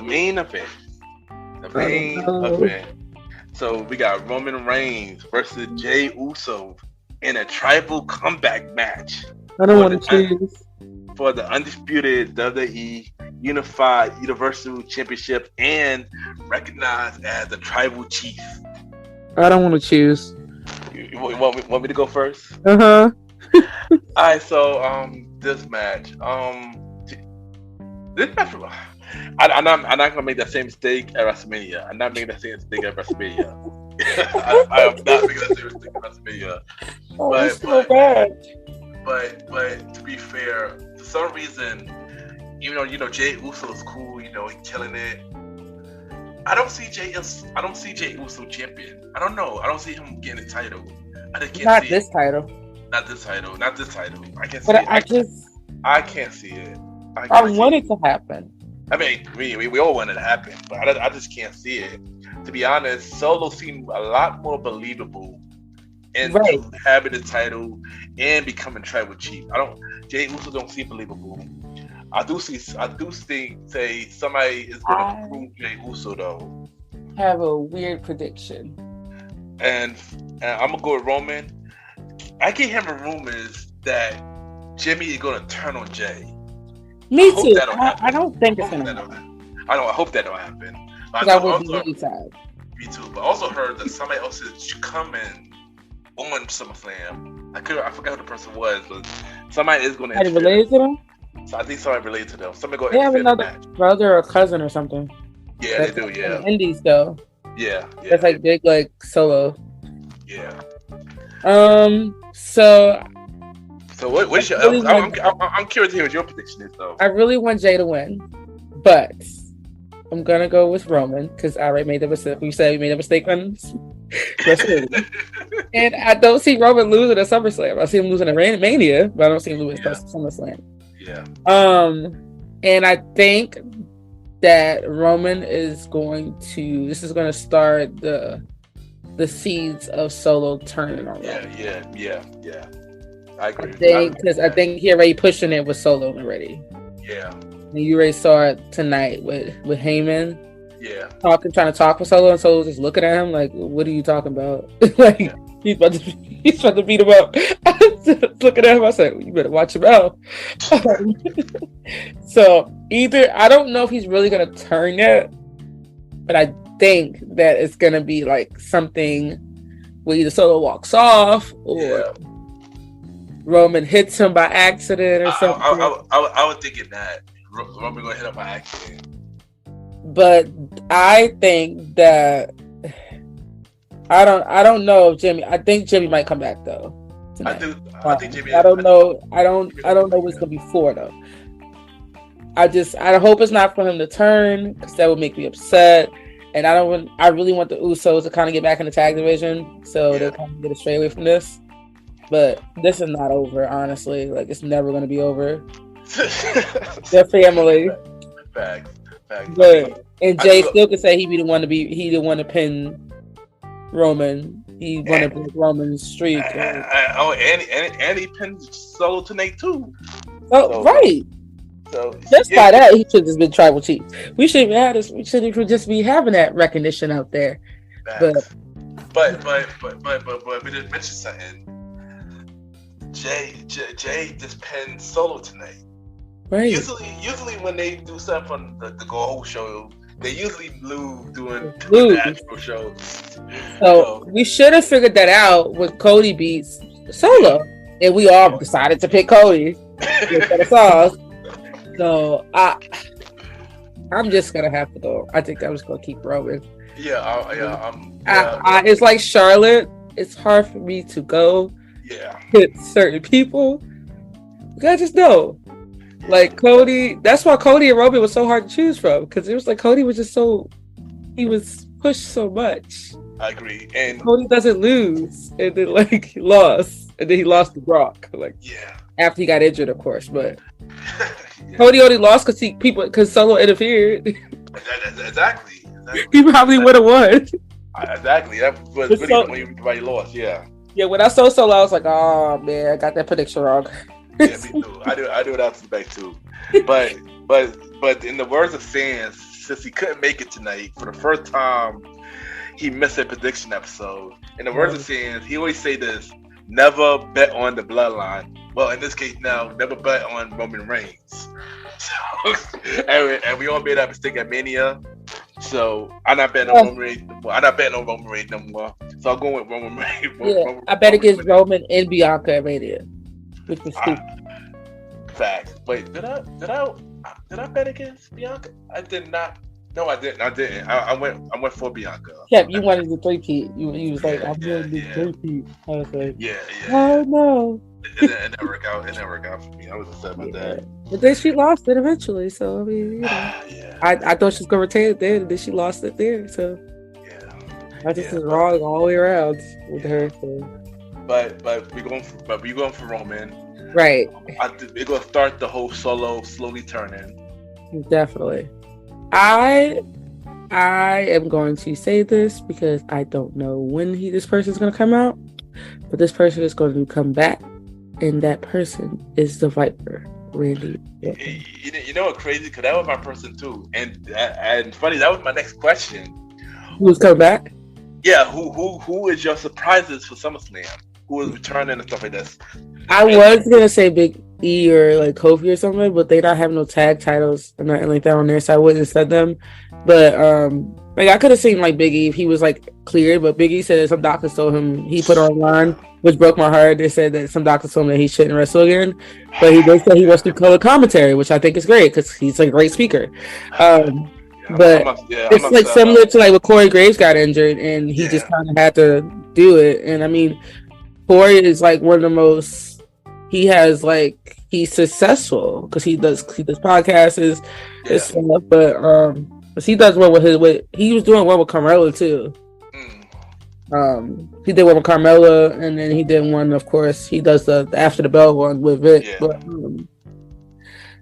main event. So we got Roman Reigns versus Jey Uso in a tribal comeback match. I don't want to choose. For the undisputed WWE Unified Universal Championship and recognized as the tribal chief. I don't want to choose. You want me to go first? Uh-huh. All right, so this match, I'm not gonna make that same mistake at WrestleMania. I'm not making that same mistake at WrestleMania. I am not making that same mistake at WrestleMania. Oh, it's so bad. But to be fair, for some reason, even though Jey Uso is cool, he's killing it. I don't see Jey Uso champion. I don't know. I don't see him getting a title. I just can't Not see this it. title. Not this title. I can't see But it. I can't see it. I want it to happen. I mean, we all want it to happen, but I just can't see it. To be honest, Solo seemed a lot more believable into having the title and becoming tribal chief. Jey Uso don't seem believable. I do think somebody is going to prove Jey Uso though. Have a weird prediction, and I'm gonna go with Roman. I keep hearing rumors that Jimmy is going to turn on Jey. Me too. I don't think it's going to happen. I hope that don't happen. Because I would be really sad. Me too. But I also heard that somebody else is coming on SummerSlam. I forgot who the person was, but somebody is going to. Are you related to them? So I think somebody related to them. Somebody go. They have another brother or cousin or something. Yeah, they do. Yeah. Indies though. Yeah. That's like big, like Solo. Yeah. So what's your? I'm curious to hear what your prediction is, though. I really want Jey to win, but I'm gonna go with Roman because I already made the mistake. We said we made a mistake on and I don't see Roman losing at SummerSlam. I see him losing at Mania, but I don't see him losing at SummerSlam. Yeah. And I think that Roman is going to. This is going to start the seeds of Solo turning on Roman. Yeah. I agree. I think he already pushing it with Solo already. Yeah. And you already saw it tonight with Heyman. Yeah. Trying to talk with Solo, and Solo's just looking at him like, "What are you talking about?" Like he's about to beat him up. Looking at him, I said, "You better watch him out." So either I don't know if he's really gonna turn it, but I think that it's gonna be like something where either Solo walks off or Roman hits him by accident or something. I was thinking that Roman gonna hit him by accident. But I think that I don't know if Jimmy. I think Jimmy might come back though. Tonight. I think Jimmy. I don't know. I don't know what's gonna be for though. I hope it's not for him to turn because that would make me upset. And I really want the Usos to kind of get back in the tag division so they kind of get straight away from this. But this is not over, honestly. Like it's never gonna be over. Their family. Facts. But and Jey still could say he the one to pin Roman. He want to break Roman's streak. And he pinned Solo tonight too. Oh, right. So just by that, he should have just been tribal chief. We shouldn't have had this. We shouldn't just be having that recognition out there. But we didn't mention something. Jey just pinned Solo tonight. Right. Usually when they do stuff on the Gold show, they usually lose doing the actual shows. So we should have figured that out when Cody beats Solo, and we all decided to pick Cody instead of Sauce. So I'm just gonna have to go. I think I'm just gonna keep Roman. It's like Charlotte. It's hard for me to go. Hit certain people. You gotta just know. Like Cody, that's why Cody and Roman was so hard to choose from because it was like Cody was just he was pushed so much. I agree, and Cody doesn't lose, and then like he lost, and then he lost to Brock. After he got injured, of course, but Cody only lost because Solo interfered. Exactly. He probably would have won. Exactly. That was really when everybody lost. Yeah. Yeah, when I saw Solo, I was like, oh man, I got that prediction wrong. Yeah, me too. I do it out to the back too. But in the words of Sans, since he couldn't make it tonight for the first time, he missed a prediction episode. In the words of Sans, he always say this: never bet on the bloodline. Well, in this case now, never bet on Roman Reigns. So, and we all made that mistake at Mania. So I'm not betting on Roman Reigns. I'm not betting on Roman Reigns no more. So I'm going with Roman Reigns. I bet against Roman and Bianca at Mania, which was stupid. Fact. Wait, did I bet against Bianca? I did not. No, I didn't. I went for Bianca. Yeah, you wanted the 3-peat. You was like, I'm doing the 3-peat. I was like, oh no. It didn't work out. It didn't work out for me. I was upset about that. But then she lost it eventually. So I mean, I thought she was gonna retain it there, and then she lost it there. So I just was wrong all the way around with her. So. But we going for Roman. Right. We're gonna start the whole Solo slowly turning. Definitely. I am going to say this because I don't know when this person is going to come out, but this person is going to come back, and that person is the Viper, Randy. You know what crazy? Because that was my person too, and funny, that was my next question. Who's coming back? Yeah, who is your surprises for SummerSlam? Who is returning and stuff like this? I was gonna say Big E or like Kofi or something, but they not have no tag titles or nothing like that on there, so I wouldn't have said them. But like I could have seen like Big E if he was like cleared, but Big E said that some doctors told him he put online, which broke my heart. They said that some doctors told him that he shouldn't wrestle again, but they said he wants to color commentary, which I think is great because he's a great speaker. But it's like similar to like when Corey Graves got injured and he just kind of had to do it. And I mean, Corey is like one of the most. He's successful because he does podcasts and stuff. But he does well with he was doing well with Carmella too. He did one with Carmella, and then he did one. Of course, he does the After the Bell one with Vic. Yeah. But,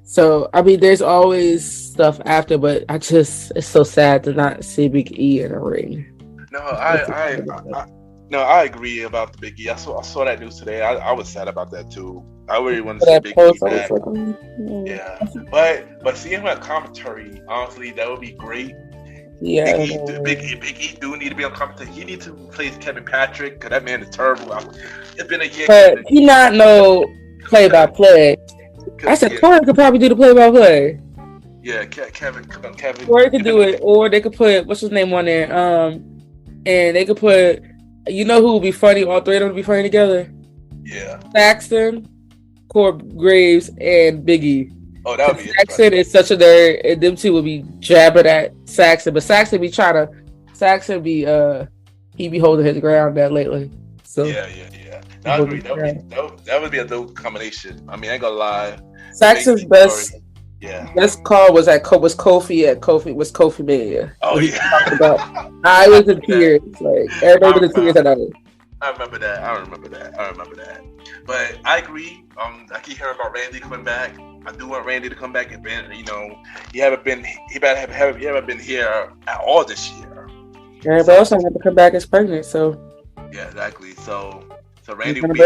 so I mean, there's always stuff after, but it's so sad to not see Big E in a ring. No, I agree about the Big E. I saw that news today. I was sad about that too. I really want to see Big E back. But seeing him at commentary, honestly, that would be great. Yeah, Big E do need to be on commentary. He needs to replace Kevin Patrick because that man is terrible. It's been a year. But he not no play-by-play. I said Corey could probably do the play-by-play. Yeah, Kevin. Corey could do it, or they could put what's his name on there. And they could put. You know who would be funny? All three of them would be funny together. Yeah. Saxon, Corey Graves, and Big E. Oh, that would be Saxon is such a nerd, and them two would be jabbing at Saxon, but Saxon be he be holding his ground that lately. So yeah. That would be a dope combination. I mean, I ain't gonna lie. Saxon's best call was Kofi Mania. Oh yeah. I was in tears. Like everybody was in tears at that. I remember that. But I agree. I keep hearing about Randy coming back. I do want Randy to come back and he haven't been here at all this year. Yeah, but also have to come back as pregnant. So yeah, exactly. So Randy will be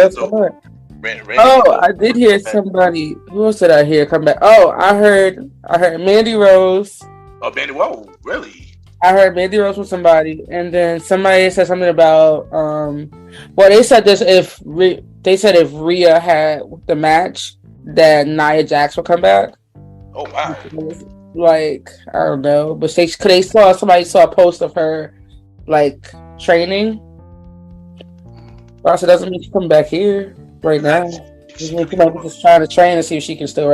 Randy, I did hear somebody. Who else did I hear come back? Oh, I heard Mandy Rose. Oh, Mandy, whoa, really? I heard Mandy Rose from somebody, and then somebody said something about they said this if Rhea had the match, that Nia Jax would come back. Oh wow! Like I don't know, but somebody saw a post of her like training. Also, doesn't mean she come back here right now. Just trying to train and see if she can still,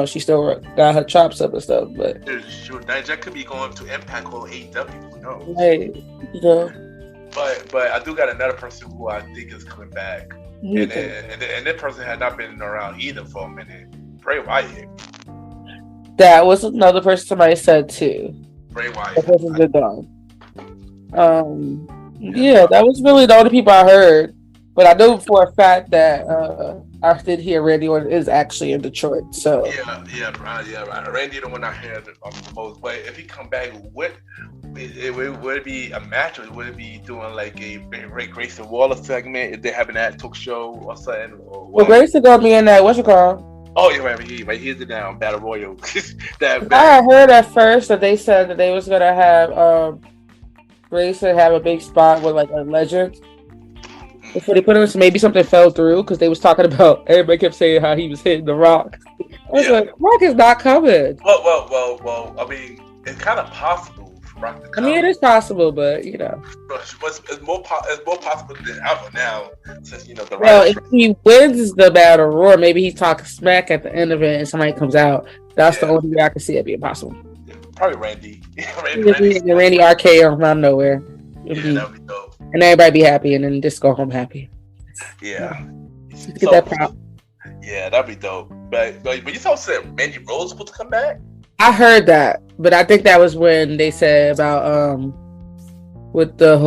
she still got her chops up and stuff. But Nia Jax could be going to Impact or AEW. Who knows? Hey, But I do got another person who I think is coming back, and that person had not been around either for a minute. Bray Wyatt. That was another person somebody said too. Bray Wyatt. That person's been gone. Yeah, that was really the only people I heard. But I know for a fact that I did hear Randy Orton is actually in Detroit. So right. Randy the one I heard the most. But if he come back, would it be a match, or would it be doing like a Grayson Waller segment? If they having that talk show or something? Or well, Grayson gonna be in that. What's it called? Oh, yeah, right. He's the down Battle Royal. I heard at first that they said that they was gonna have Grayson have a big spot with like a legend. Before they put him, so maybe something fell through because they was talking about. Everybody kept saying how he was hitting the Rock. I was like, Rock is not coming. Well. I mean, it's kind of possible for Rock to come. I mean, it is possible, but you know, it's more possible than ever now since the. Well, if he wins the Battle Royal, maybe he talks smack at the end of it, and somebody comes out. That's the only way I can see it being possible. Yeah, probably Randy. Randy RKO from nowhere. That'd be dope. And everybody be happy, and then just go home happy. Yeah. Get that pop. Yeah, that'd be dope. But you said Mandy Rose was supposed to come back? I heard that, but I think that was when they said about with the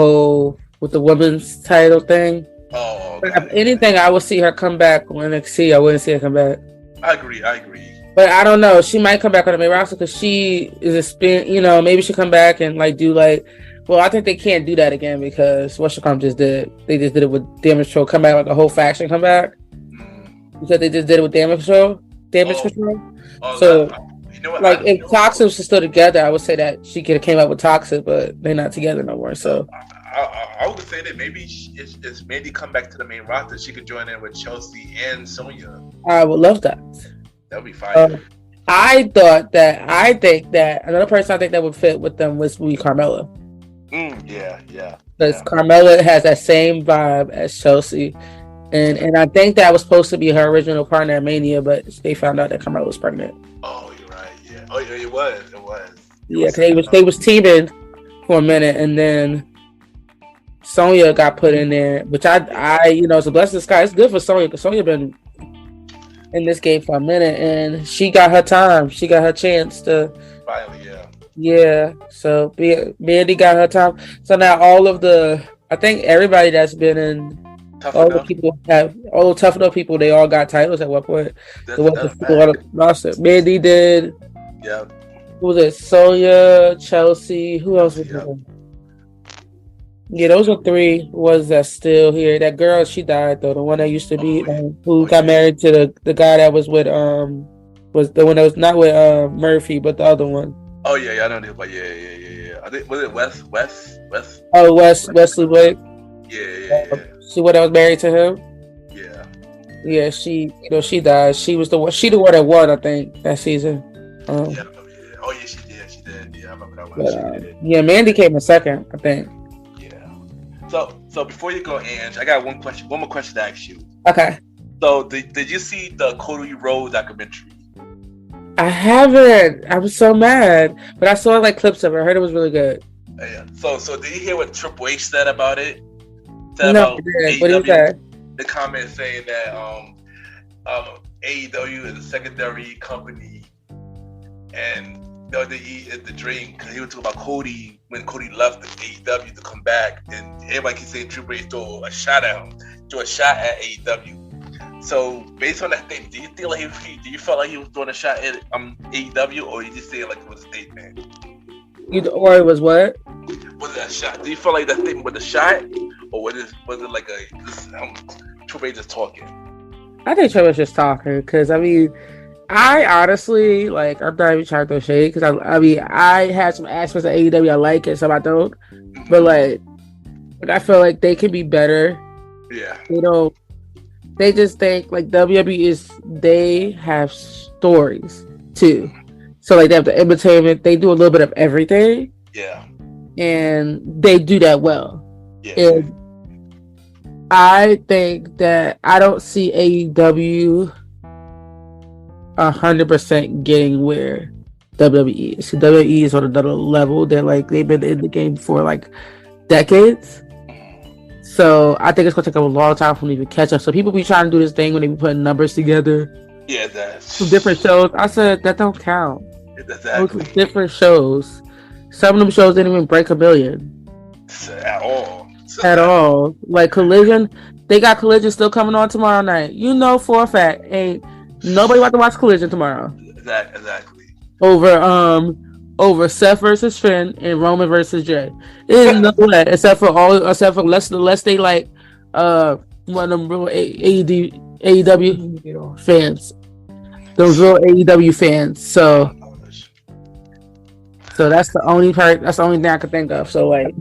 women's title thing. Oh, okay. If anything, I would see her come back when NXT. I wouldn't see her come back. I agree. But I don't know. She might come back on the main roster because she is a spin. Maybe she'll come back and like do like. Well, I think they can't do that again because what Shakam just did. They just did it with Damage Control. Come back, like the whole faction come back. Because they just did it with Damage Control. So, you know what? Like, if Toxic was still together, I would say that she could have came up with Toxic, but they're not together no more. So, I would say that maybe if Mandy come back to the main roster, she could join in with Chelsea and Sonya. I would love that. That would be fine. I think that another person I think that would fit with them would be Carmella. Yeah. Because Carmella has that same vibe as Chelsea, and I think that was supposed to be her original partner at Mania, but they found out that Carmella was pregnant. Oh, you're right. Yeah. Oh, yeah, it was. Yeah, they was teaming for a minute, and then Sonya got put in there, which I it's a blessing. Sky. It's good for Sonya because Sonya been in this game for a minute, and she got her time. She got her chance to. Finally, yeah. Yeah, so Mandy got her time. So now I think everybody that's been in, all the Tough Enough people, they all got titles at one point. Mandy did. Yeah. Who was it? Sonya, Chelsea. Who else was there? Yeah, those are three ones that's still here. That girl, she died though. The one that used to be who got married to the guy that was with was the one that was not with Murphy, but the other one. Oh yeah, I know this, but yeah. I think was it West? Oh, Wesley Blake. Yeah. She what I was married to him. Yeah. Yeah, she died. She was the one that won, I think, that season. Yeah. Oh yeah, she did. Yeah, I remember that one. Yeah, Mandy came in second, I think. Yeah. So before you go, Anj, I got one more question to ask you. Okay. So did you see the Cody Rhodes documentary? I haven't. I was so mad, but I saw like clips of it. I heard it was really good. Yeah. So did you hear what Triple H said about it? No, what did he say? The comment saying that AEW is a secondary company, and WWE is the dream. Because he was talking about Cody when Cody left the AEW to come back, and everybody keeps saying Triple H threw a shot at AEW. So based on that statement, do you feel like he was throwing a shot at AEW, or you just saying like it was a statement? Or it was what? Was it a shot? Do you feel like that statement was a shot, or was it like Triple H just talking? I think Triple H just talking because I honestly like I'm not even trying to throw shade because I had some aspects of AEW I like and some I don't, but like I feel like they can be better. Yeah. They just think like WWE they have stories too. So like they have the entertainment, they do a little bit of everything. Yeah. And they do that well. Yeah. And I think that I don't see AEW 100% getting where WWE is. So WWE is on another level. They've been in the game for like decades. So I think it's gonna take a long time for them to even catch up. So people be trying to do this thing when they be putting numbers together. Yeah, that's from different shows. I said that don't count. Exactly. Those different shows. Some of them shows didn't even break 1 million at all. At all. Like Collision, they got Collision still coming on tomorrow night. You know for a fact, ain't nobody about to watch Collision tomorrow. Exactly. Over Seth versus Finn and Roman versus Jay. There's no way, except for unless they like one of them real AEW fans. Those real AEW fans. So that's the only part. That's the only thing I could think of. So like,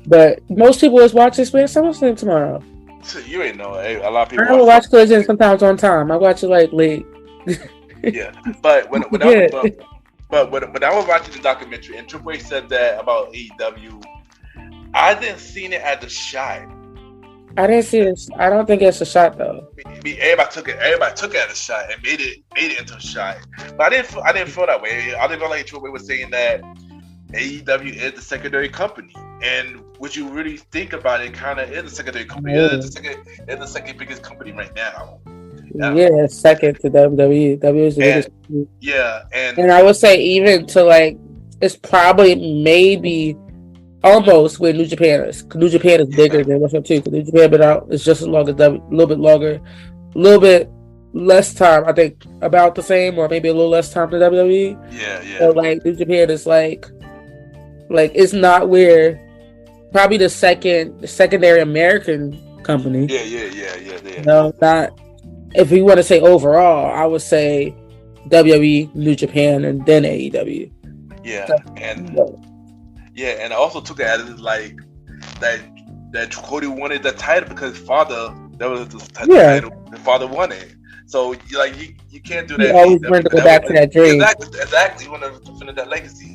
but most people is watching Summerslam tomorrow. So you ain't know. A lot of people. I don't watch Collision sometimes on time. I watch it like late. Yeah, but when I was watching the documentary and Triple H said that about AEW, I didn't see it as a shot. I didn't see it. I don't think it's a shot though. Everybody took it as a shot and made it into a shot. But I didn't feel that way. I didn't feel like Triple H was saying that AEW is the secondary company, and what you really think about it, kind of is a secondary company. It's the second biggest company right now. Yeah, second to WWE. WWE is the biggest. Yeah, and I would say even to like, it's probably maybe almost where New Japan is. New Japan is bigger than Wrestling too. Because New Japan been out. It's just as long as a little bit longer, a little bit less time. I think about the same, or maybe a little less time to WWE. Yeah. So like New Japan is like it's not where probably the secondary American company. Yeah. No, not. If we want to say overall, I would say WWE, New Japan, and then AEW. Yeah, and I also took it as like that Cody wanted the title because his father, that was the title his father wanted. So you can't do that. You always want to go back to that dream. Exactly. You want to finish that legacy.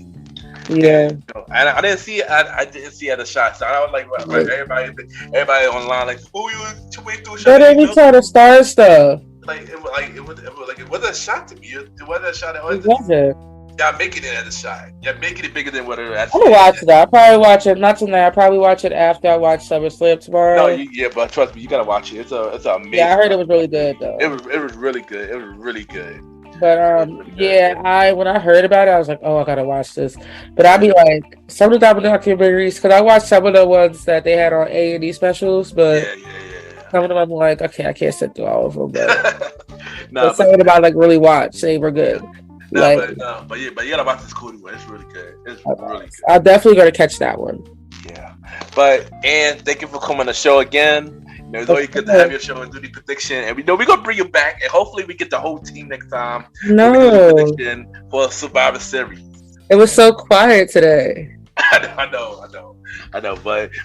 Yeah. And I didn't see it. I didn't see it as a shot. So I was like, everybody online like, who you two way through shot? But every time to start stuff. It wasn't a shot to me. It wasn't a shot. It wasn't. Y'all making it as a shot. Y'all making it bigger than what it actually is. I'm gonna watch it. I'll probably watch it. Not tonight. I'll probably watch it after I watch Summerslam tomorrow. No, but trust me, you gotta watch it. It's amazing. Yeah, I heard it was really good though. It was really good. It was really good. But when I heard about it, I was like, oh, I gotta watch this. But I'd be like, some of the documentaries, because I watched some of the ones that they had on A&E specials, but some of them I'm like, okay, I can't sit through all of them. But something about like really watch, they were good. But you gotta watch this Cody one. It's really good. It's really good. I'm definitely gonna catch that one. Yeah. But and thank you for coming on the show again. It's always good to have your show and do the prediction, and we know we're gonna bring you back, and hopefully we get the whole team next time. Prediction for Survivor Series. It was so quiet today. I know.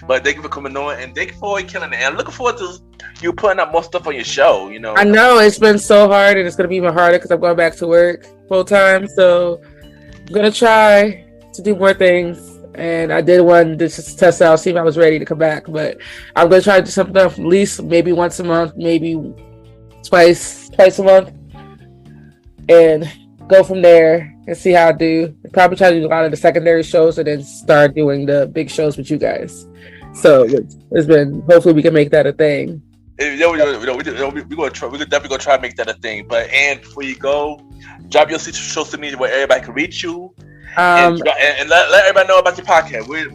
But thank you for coming on, and thank you for killing it. And I'm looking forward to you putting up more stuff on your show. You know, I know it's been so hard, and it's gonna be even harder because I'm going back to work full time. So I'm gonna try to do more things. And I did one to just test out, see if I was ready to come back. But I'm going to try to do something at least maybe once a month, maybe twice a month. And go from there and see how I do. Probably try to do a lot of the secondary shows and then start doing the big shows with you guys. So it's been, hopefully we can make that a thing. We're definitely gonna try to make that a thing. But and before you go, drop your social media where everybody can reach you. And let everybody know about your podcast. Where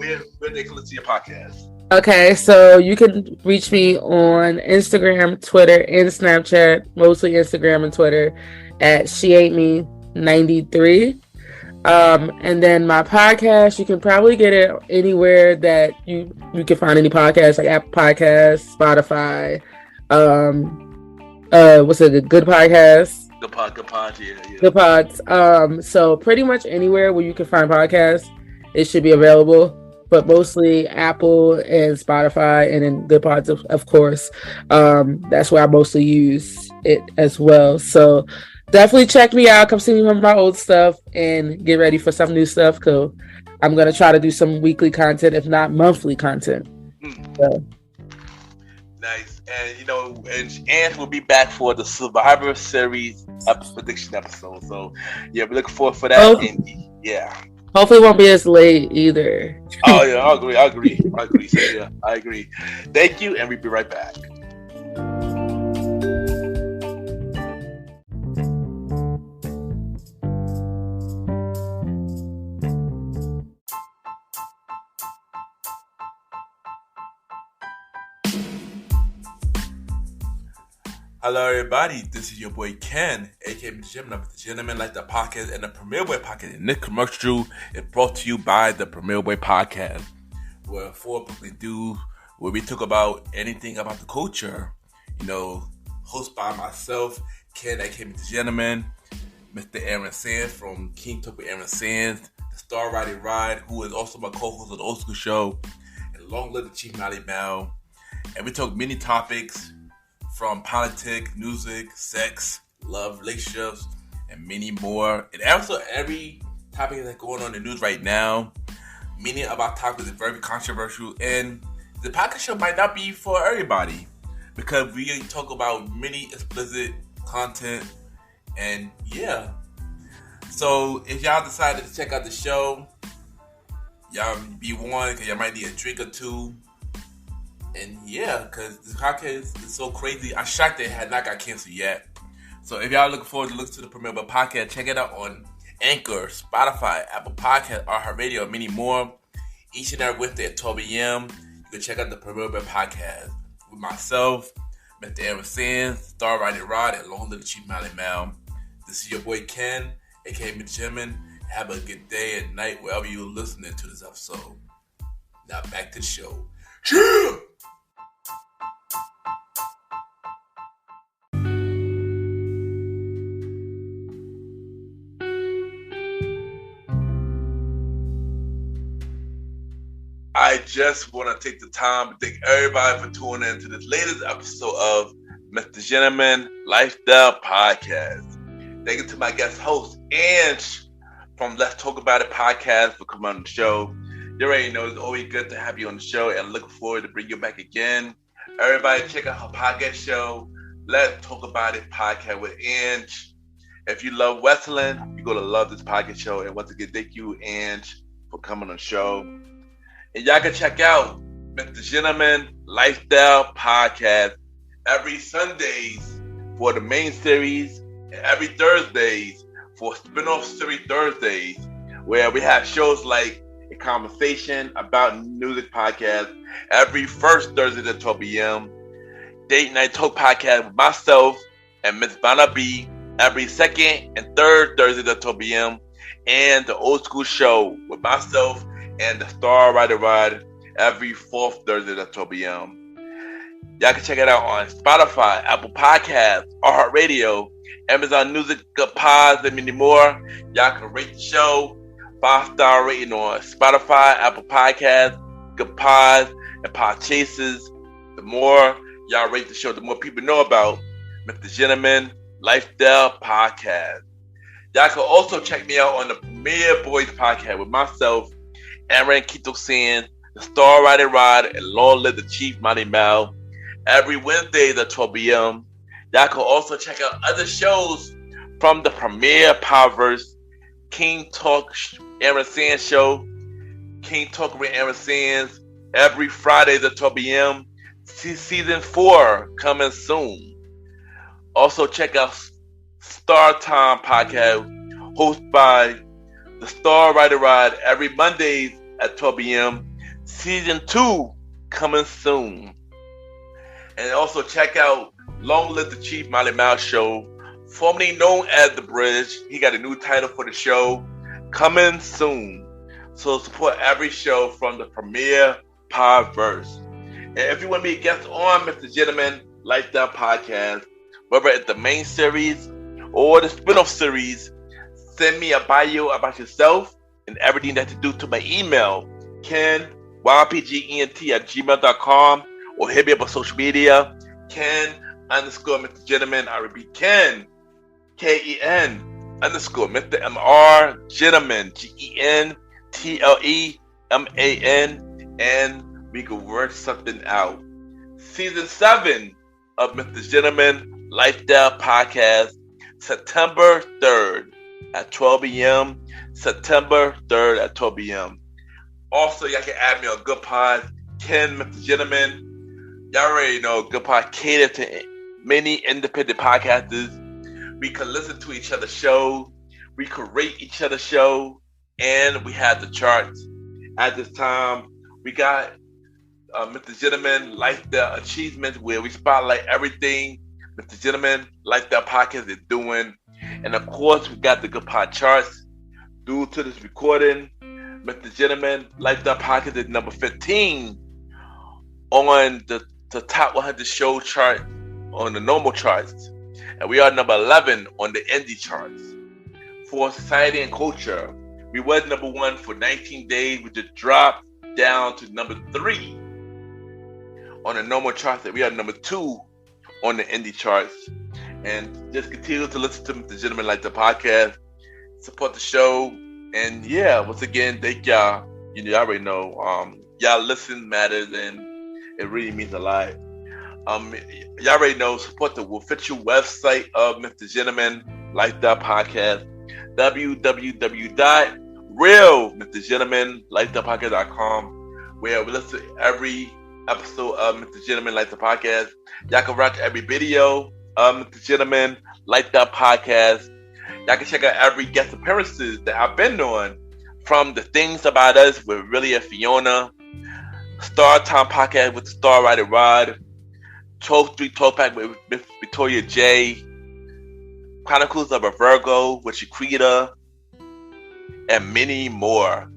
they can listen to your podcast. Okay, so you can reach me on Instagram, Twitter, and Snapchat. Mostly Instagram and Twitter at SheAin'tMe93. And then my podcast, you can probably get it anywhere that you can find any podcast, like Apple Podcasts, Spotify. What's it? The Good Podcast. Good pods. So pretty much anywhere where you can find podcasts, it should be available. But mostly Apple and Spotify, and then Good Pods, of course. That's where I mostly use it as well. So definitely check me out. Come see me with my old stuff and get ready for some new stuff. Cause I'm gonna try to do some weekly content, if not monthly content. So. Nice. And and will be back for the Survivor Series prediction episode. So we're looking forward for that. Hopefully it won't be as late either. Oh yeah, I agree. So, I agree. Thank you, and we'll be right back. Hello, everybody. This is your boy Ken, aka Mr. Gentleman, like the podcast and the Premier Boy podcast. And this commercial is brought to you by the Premier Boy podcast, where we talk about anything about the culture. Hosted by myself, Ken, aka Mr. Gentleman, Mr. Aaron Sands from King Talk with Aaron Sands, the Star Riding Ride, who is also my co-host of the Old School Show, and Long Live the Chief Mally Mal. And we talk many topics from politics, music, sex, love, relationships, and many more. And also every topic that's going on in the news right now. Many of our topics are very controversial, and the podcast show might not be for everybody because we talk about many explicit content. And yeah, so if y'all decided to check out the show, y'all be warned because y'all might need a drink or two. And yeah, because this podcast is so crazy. I'm shocked that it had not got canceled yet. So if y'all looking forward to listen to the Premier Boy podcast, check it out on Anchor, Spotify, Apple Podcasts, iHeartRadio, and many more. Each and every Wednesday at 12 a.m. You can check out the Premier Boy podcast with myself, Mr. Aaron Sands, Star Riding Rod, and Long Live the Chief Mally Mal. This is your boy Ken, aka MrGentleman. Have a good day and night wherever you're listening to this episode. Now back to the show. Cheers! I just want to take the time to thank everybody for tuning in to this latest episode of MrGentleman Lifestyle Podcast. Thank you to my guest host, Anj, from Let's Talk About It podcast for coming on the show. You already know it's always good to have you on the show and looking forward to bring you back again. Everybody check out her podcast show, Let's Talk About It podcast with Anj. If you love wrestling, you're going to love this podcast show. And once again, thank you, Anj, for coming on the show. And y'all can check out MrGentleman Lifestyle Podcast every Sundays for the main series and every Thursdays for spin-off series Thursdays, where we have shows like A Conversation About Music podcast every first Thursday at 12 p.m. Date Night Talk podcast with myself and Miss Vanna B every second and third Thursday at 12 p.m. And the Old School Show with myself and the Star Rider Ride every fourth Thursday at 12 p.m. Y'all can check it out on Spotify, Apple Podcasts, iHeartRadio, Amazon Music, Good Pods, and many more. Y'all can rate the show 5-star rating on Spotify, Apple Podcasts, Good Pods, and Pod Chasers. The more y'all rate the show, the more people know about MrGentleman Lifestyle Podcast. Y'all can also check me out on the Premier Boys podcast with myself, Aaron Keto Sands, the Star Riding Rod, and Long Live the Chief Mally Mal every Wednesday at 12 p.m. Y'all can also check out other shows from the Premier Powerverse, King Talk Aaron Sands Show, King Talk with Aaron Sands every Friday at 12 p.m. Season 4 coming soon. Also check out Star Time Podcast hosted by the Star Rider Ride every Mondays at 12 p.m. Season 2 coming soon. And also check out Long Live the Chief Mally Mal Show, formerly known as The Bridge. He got a new title for the show, coming soon. So support every show from the Premier Podverse. And if you want to be a guest on MrGentleman Lifestyle Podcast, whether it's the main series or the spin-off series, send me a bio about yourself and everything that you do to my email, KenYPGENT@gmail.com, or hit me up on social media, Ken_MrGentleman. I repeat, Ken, KEN_Mr. MrGentleman, GENTLEMAN, and we can work something out. Season 7 of MrGentleman Lifestyle Podcast, September 3rd at 12 p.m. September 3rd at 12 p.m. Also, y'all can add me on Good Pod, Ken MrGentleman. Y'all already know Good Pod cater to many independent podcasters. We can listen to each other's shows. We can rate each other's show. And we have the charts. At this time, we got MrGentleman Lifestyle Achievements, where we spotlight everything Mr. Gentleman, Lifestyle Podcast is doing. And of course, we got the Good Pod charts. Due to this recording, Mr. Gentleman, Lifestyle Podcast is number 15 on the top 100 show chart on the normal charts. And we are number 11 on the indie charts. For society and culture, we was number 1 for 19 days. We just dropped down to number 3 on the normal charts. And we are number 2 on the indie charts. And just continue to listen to Mr. Gentleman Like the Podcast. Support the show. And yeah, once again, thank y'all. Y'all already know. Y'all listen matters and it really means a lot. Y'all already know, support the official website of Mr. Gentleman Lifestyle Podcast, www.realmrgentlemanlifestylepodcast.com, where we listen to every episode of Mr. Gentleman Lifestyle Podcast. Y'all can watch every video of Mr. Gentleman Lifestyle Podcast. Y'all can check out every guest appearances that I've been on, from the Things About Us with Really and Fiona, Star Time Podcast with the Star Rider Rod, 12-3 Talk Pack with Victoria J, Chronicles of a Virgo with Shaquita, and many more.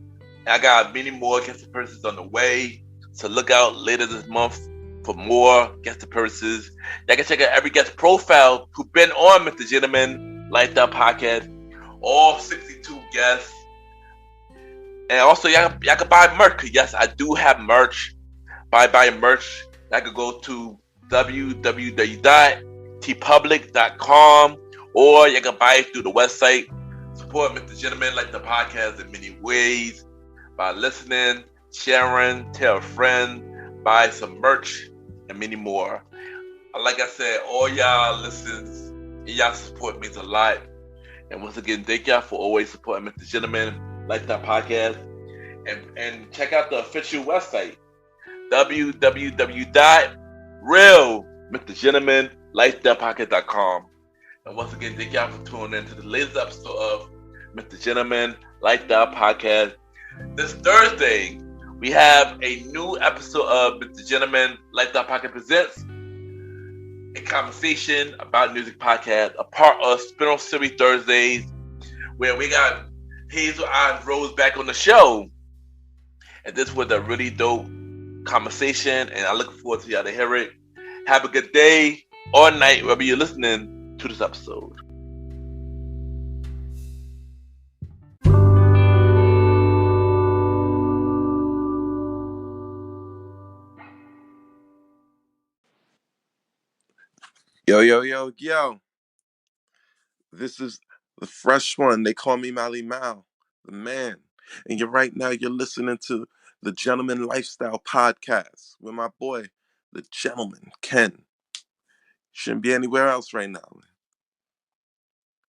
I got many more guest appearances on the way, so look out later this month for more guest appearances. Y'all can check out every guest profile who've been on Mr. Gentleman Lifestyle Podcast, all 62 guests. And also, y'all can buy merch. Yes, I do have merch. Buy merch. Y'all can go to www.tpublic.com, or you can buy it through the website. Support Mr. Gentleman Like the Podcast in many ways, by listening, sharing, tell a friend, buy some merch, and many more. Like I said, all y'all listens and y'all support means a lot. And once again, thank y'all for always supporting Mr. Gentleman Lifestyle Podcast. And check out the official website, www.realmrgentlemanlifestylepodcast.com. And once again, thank y'all for tuning in to the latest episode of Mr. Gentleman Lifestyle Podcast. This Thursday, we have a new episode of Mr. Gentleman Lifestyle Podcast Presents, a conversation about music podcast, a part of Spin-off Series Thursdays, where we got Hazel Eyes Rose back on the show. And this was a really dope conversation, and I look forward to y'all to hear it. Have a good day or night, wherever you're listening to this episode. Yo. This is the fresh one. They call me Mally Mal, the man. And right now you're listening to the Gentleman Lifestyle Podcast with my boy, the Gentleman, Ken. Shouldn't be anywhere else right now.